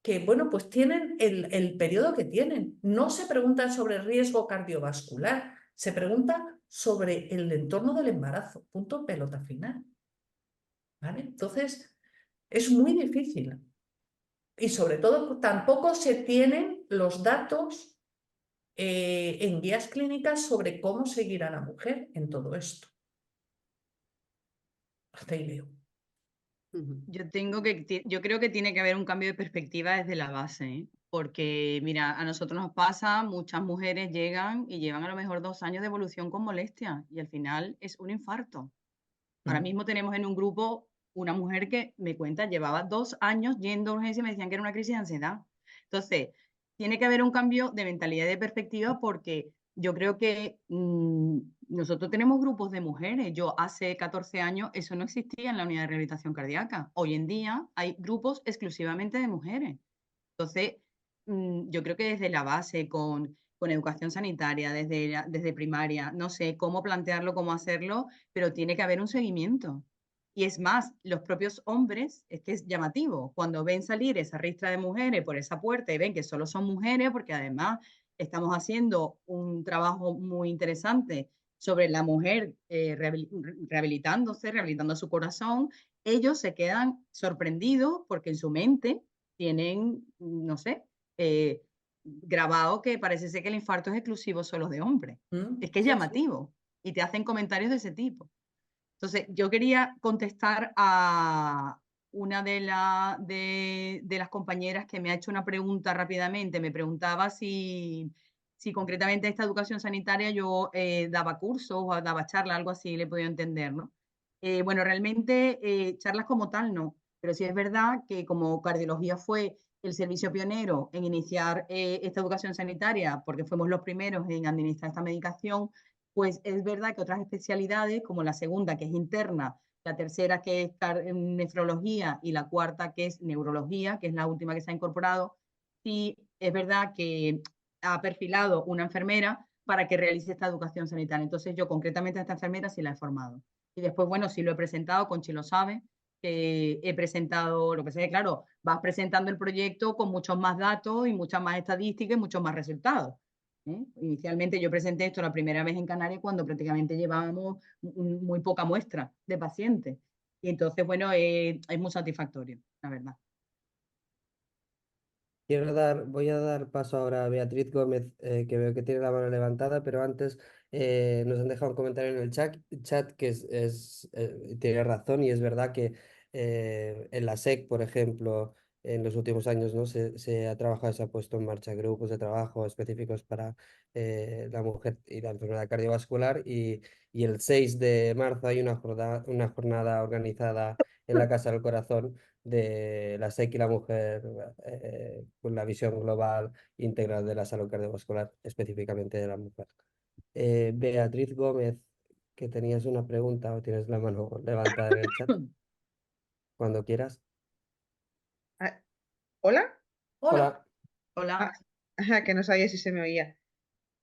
D: que, bueno, pues tienen el periodo que tienen. No se preguntan sobre riesgo cardiovascular, se pregunta sobre el entorno del embarazo. Punto, pelota final. ¿Vale? Entonces, es muy difícil. Y sobre todo, tampoco se tienen los datos en guías clínicas sobre cómo seguir a la mujer en todo esto. Hasta ahí veo.
E: Yo creo que tiene que haber un cambio de perspectiva desde la base, ¿eh? Porque, mira, a nosotros nos pasa, muchas mujeres llegan y llevan a lo mejor 2 años de evolución con molestias y al final es un infarto. Ahora mismo tenemos en un grupo una mujer que me cuenta, llevaba 2 años yendo a urgencia y me decían que era una crisis de ansiedad. Entonces, tiene que haber un cambio de mentalidad y de perspectiva porque yo creo que nosotros tenemos grupos de mujeres. Yo hace 14 años eso no existía en la unidad de rehabilitación cardíaca. Hoy en día hay grupos exclusivamente de mujeres. Entonces, yo creo que desde la base, con educación sanitaria, desde primaria, no sé cómo plantearlo, cómo hacerlo, pero tiene que haber un seguimiento. Y es más, los propios hombres, es que es llamativo, cuando ven salir esa ristra de mujeres por esa puerta y ven que solo son mujeres, porque además estamos haciendo un trabajo muy interesante sobre la mujer rehabilitando su corazón, ellos se quedan sorprendidos porque en su mente tienen, no sé, grabado que parece ser que el infarto es exclusivo solo de hombres. Es que es
D: Sí, sí.
E: llamativo y te hacen comentarios de ese tipo. Entonces, yo quería contestar a una de las compañeras que me ha hecho una pregunta rápidamente. Me preguntaba si concretamente esta educación sanitaria yo daba cursos o daba charlas, algo así, le he podido entender, ¿no? Bueno, realmente charlas como tal no, pero sí es verdad que como cardiología fue el servicio pionero en iniciar esta educación sanitaria, porque fuimos los primeros en administrar esta medicación, pues es verdad que otras especialidades, como la segunda, que es interna, la tercera, que es nefrología, y la cuarta, que es neurología, que es la última que se ha incorporado, sí es verdad que ha perfilado una enfermera para que realice esta educación sanitaria. Entonces yo concretamente a esta enfermera sí la he formado. Y después, bueno, sí lo he presentado, Conchi lo sabe, he presentado, lo que sé, claro, vas presentando el proyecto con muchos más datos y muchas más estadísticas y muchos más resultados. Inicialmente yo presenté esto la primera vez en Canarias cuando prácticamente llevábamos muy poca muestra de pacientes. Y entonces, bueno, es muy satisfactorio, la verdad.
A: Voy a dar paso ahora a Beatriz Gómez, que veo que tiene la mano levantada, pero antes nos han dejado un comentario en el chat que tiene razón y es verdad que en la SEC, por ejemplo, en los últimos años ¿no? se ha trabajado, se ha puesto en marcha grupos de trabajo específicos para la mujer y la enfermedad cardiovascular y el 6 de marzo hay una jornada organizada en la Casa del Corazón de la SEC y la mujer con la visión global integral de la salud cardiovascular, específicamente de la mujer. Beatriz Gómez, que tenías una pregunta o tienes la mano levantada en el chat, cuando quieras.
F: Ah, ¿hola?
D: Hola.
E: Hola.
F: Que no sabía si se me oía.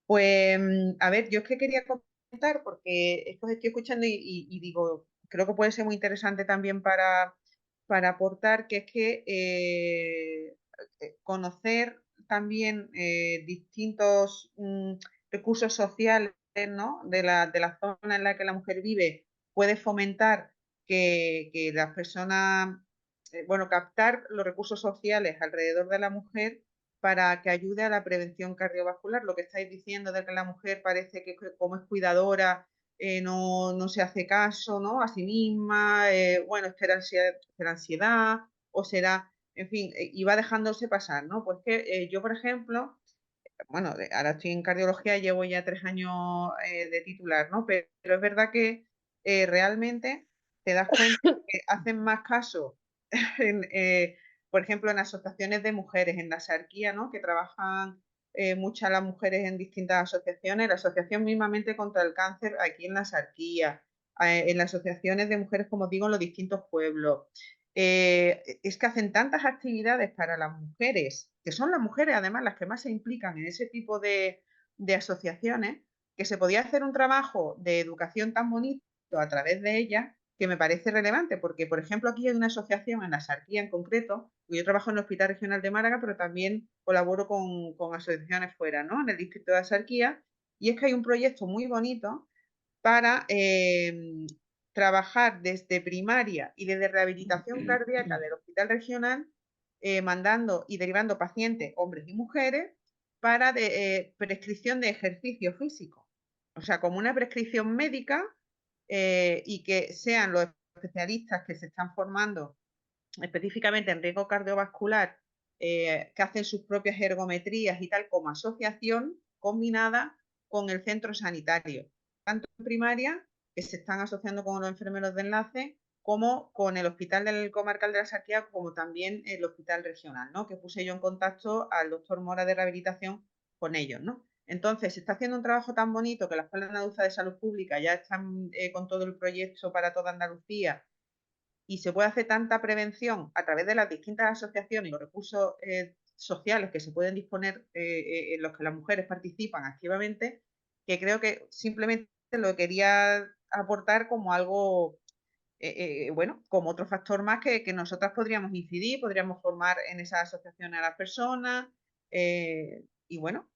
F: Pues, a ver, yo es que quería comentar, porque esto estoy escuchando y digo, creo que puede ser muy interesante también para aportar, que es que conocer también distintos recursos sociales, ¿no? de la zona en la que la mujer vive, puede fomentar que las personas, bueno, captar los recursos sociales alrededor de la mujer para que ayude a la prevención cardiovascular. Lo que estáis diciendo de que la mujer parece que como es cuidadora no se hace caso, ¿no? A sí misma, bueno, será ansiedad o será, en fin, y va dejándose pasar, ¿no? Pues que yo, por ejemplo, bueno, ahora estoy en cardiología, llevo ya 3 años de titular, ¿no? Pero es verdad que realmente te das cuenta que hacen más caso por ejemplo, en asociaciones de mujeres, en la Axarquía, ¿no? Que trabajan muchas las mujeres en distintas asociaciones, la Asociación Mismamente contra el Cáncer aquí en la Axarquía, en las asociaciones de mujeres, como digo, en los distintos pueblos. Es que hacen tantas actividades para las mujeres, que son las mujeres además las que más se implican en ese tipo de asociaciones, que se podía hacer un trabajo de educación tan bonito a través de ellas, que me parece relevante, porque, por ejemplo, aquí hay una asociación en la Axarquía en concreto, yo trabajo en el Hospital Regional de Málaga, pero también colaboro con asociaciones fuera, ¿no? En el distrito de Axarquía, y es que hay un proyecto muy bonito para trabajar desde primaria y desde rehabilitación cardíaca del Hospital Regional, mandando y derivando pacientes, hombres y mujeres, para prescripción de ejercicio físico. O sea, como una prescripción médica y que sean los especialistas que se están formando específicamente en riesgo cardiovascular, que hacen sus propias ergometrías y tal, como asociación combinada con el centro sanitario, tanto en primaria, que se están asociando con los enfermeros de enlace, como con el Hospital del Comarcal de la Axarquía, como también el Hospital Regional, ¿no? Que puse yo en contacto al doctor Mora de Rehabilitación con ellos, ¿no? Entonces, se está haciendo un trabajo tan bonito que la Escuela Andaluza de Salud Pública ya están con todo el proyecto para toda Andalucía y se puede hacer tanta prevención a través de las distintas asociaciones y los recursos sociales que se pueden disponer en los que las mujeres participan activamente, que creo que simplemente lo quería aportar como algo, bueno, como otro factor más que nosotras podríamos incidir, podríamos formar en esas asociaciones a las personas y bueno,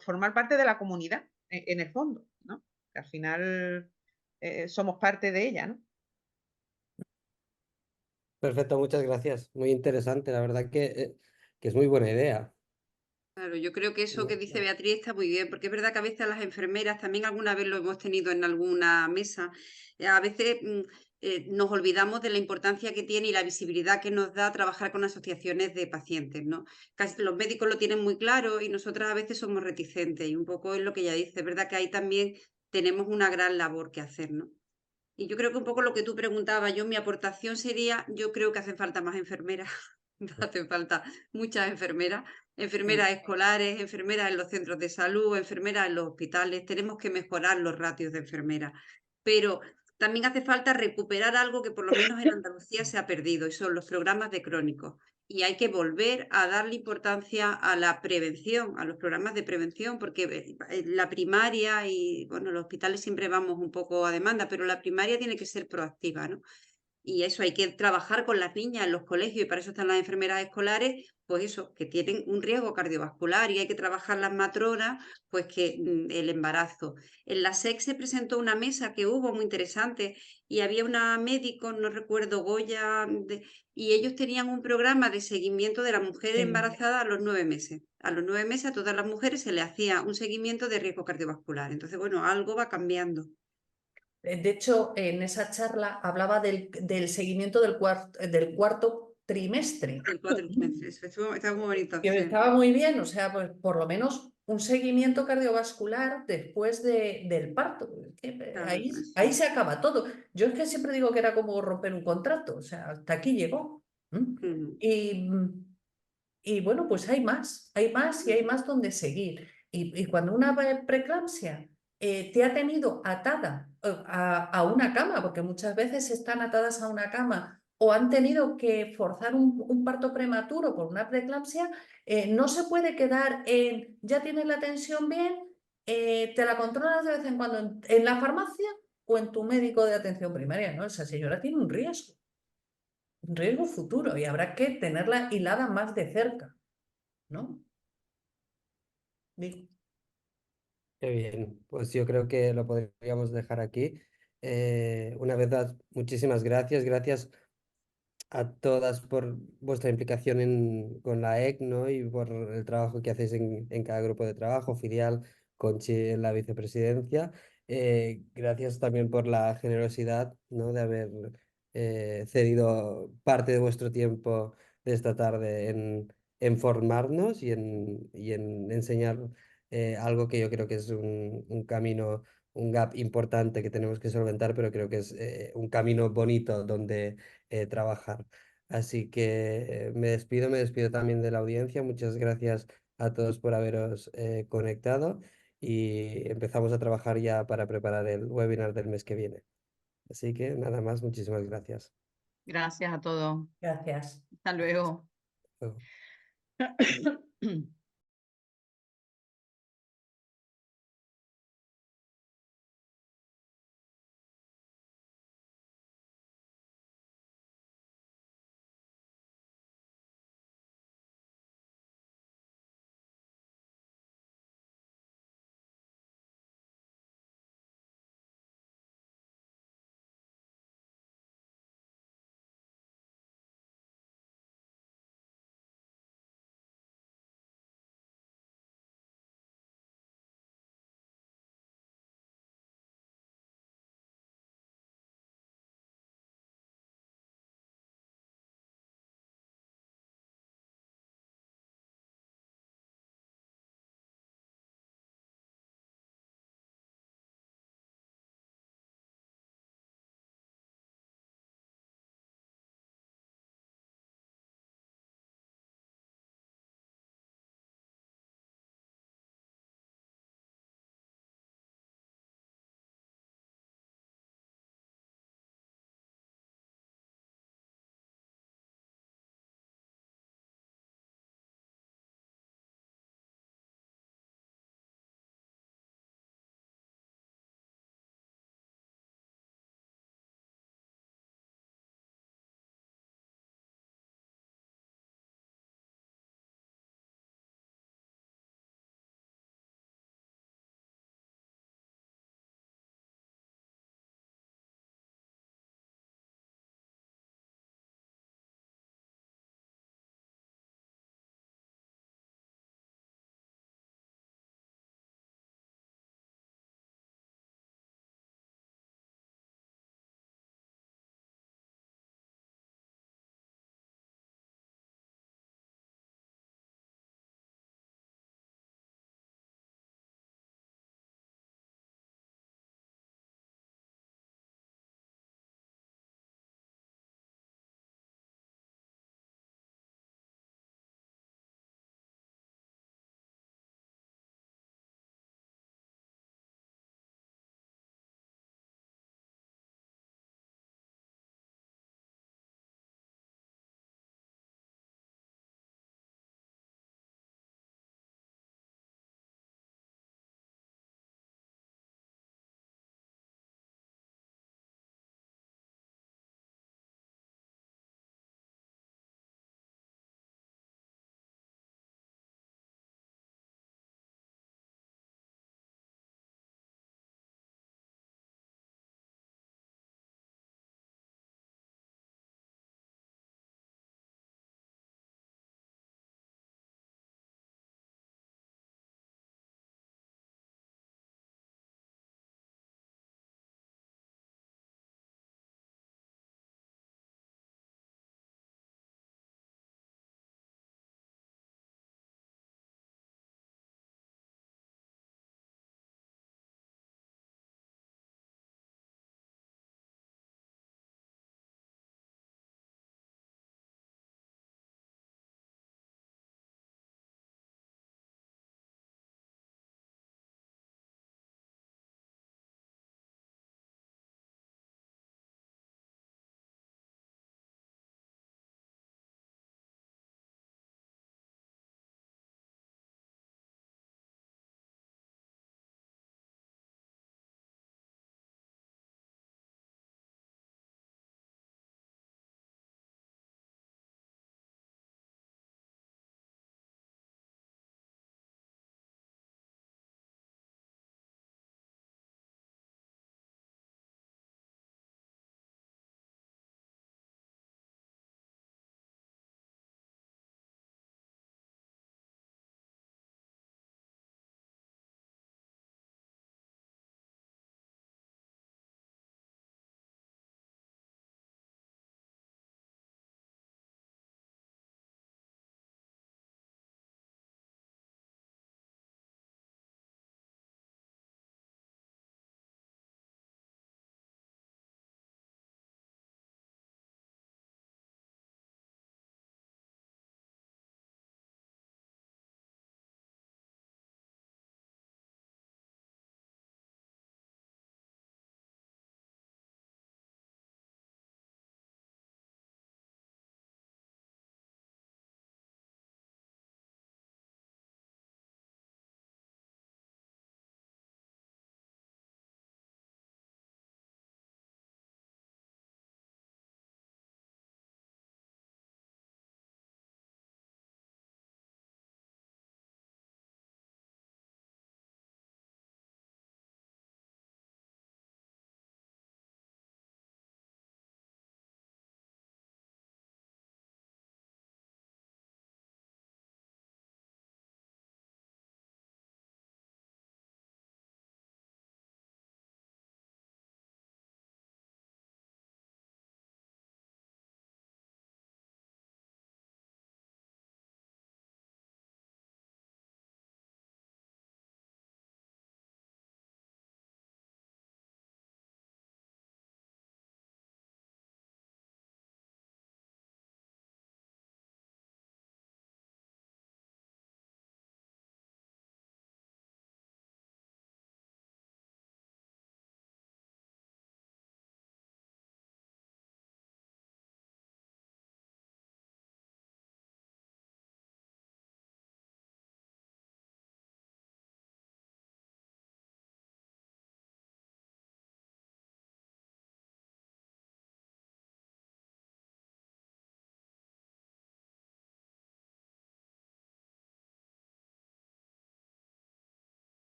F: formar parte de la comunidad en el fondo, ¿no? Que al final somos parte de ella, ¿no?
A: Perfecto, muchas gracias. Muy interesante, la verdad que es muy buena idea.
C: Claro, yo creo que eso que
A: No,
C: dice Beatriz está muy bien, porque es verdad que a veces a las enfermeras, también alguna vez lo hemos tenido en alguna mesa, a veces nos olvidamos de la importancia que tiene y la visibilidad que nos da trabajar con asociaciones de pacientes, ¿no? Casi los médicos lo tienen muy claro y nosotras a veces somos reticentes y un poco es lo que ella dice, es verdad que ahí también tenemos una gran labor que hacer, ¿no? Y yo creo que un poco lo que tú preguntabas, mi aportación sería, yo creo que hacen falta más enfermeras, hacen falta muchas enfermeras, enfermeras escolares, enfermeras en los centros de salud, enfermeras en los hospitales, tenemos que mejorar los ratios de enfermeras, pero también hace falta recuperar algo que por lo menos en Andalucía se ha perdido y son los programas de crónicos. Y hay que volver a darle importancia a la prevención, a los programas de prevención, porque la primaria y, bueno, los hospitales siempre vamos un poco a demanda, pero la primaria tiene que ser proactiva, ¿no? Y eso, hay que trabajar con las niñas en los colegios y para eso están las enfermeras escolares, pues eso, que tienen un riesgo cardiovascular y hay que trabajar las matronas, pues que el embarazo. En la SEC se presentó una mesa que hubo muy interesante y había una médico, no recuerdo, Goya, y ellos tenían un programa de seguimiento de la mujer
D: Sí.
C: embarazada a los 9 meses. A los 9 meses a todas las mujeres se le hacía un seguimiento de riesgo cardiovascular. Entonces, bueno, algo va cambiando.
D: De hecho, en esa charla hablaba del seguimiento del cuarto trimestre.
C: El 4 meses, está muy bonito.
D: Que
C: Sí.
D: estaba muy bien, o sea, pues por lo menos un seguimiento cardiovascular después del parto. Es que,
C: Claro,
D: ahí se acaba todo. Yo es que siempre digo que era como romper un contrato, o sea, hasta aquí llegó.
C: Ujú.
D: Y, y bueno, pues hay más y hay más donde seguir. Y cuando una preeclampsia te ha tenido atada a una cama, porque muchas veces están atadas a una cama o han tenido que forzar un parto prematuro por una preeclampsia, no se puede quedar en, ya tienes la tensión bien, te la controlas de vez en cuando en la farmacia o en tu médico de atención primaria, ¿no? Esa señora tiene un riesgo futuro y habrá que tenerla hilada más de cerca, ¿no? Digo.
A: qué bien, pues yo creo que lo podríamos dejar aquí. Una vez más, muchísimas gracias. Gracias a todas por vuestra implicación con la EC, ¿no? Y por el trabajo que hacéis en cada grupo de trabajo, filial, Conchi en la vicepresidencia. Gracias también por la generosidad, ¿no? De haber cedido parte de vuestro tiempo de esta tarde en formarnos y en enseñar algo que yo creo que es un camino, un gap importante que tenemos que solventar, pero creo que es un camino bonito donde trabajar. Así que me despido también de la audiencia. Muchas gracias a todos por haberos conectado y empezamos a trabajar ya para preparar el webinar del mes que viene. Así que nada más, muchísimas gracias.
E: Gracias a todos.
D: Gracias.
E: Hasta luego.
A: Hasta luego.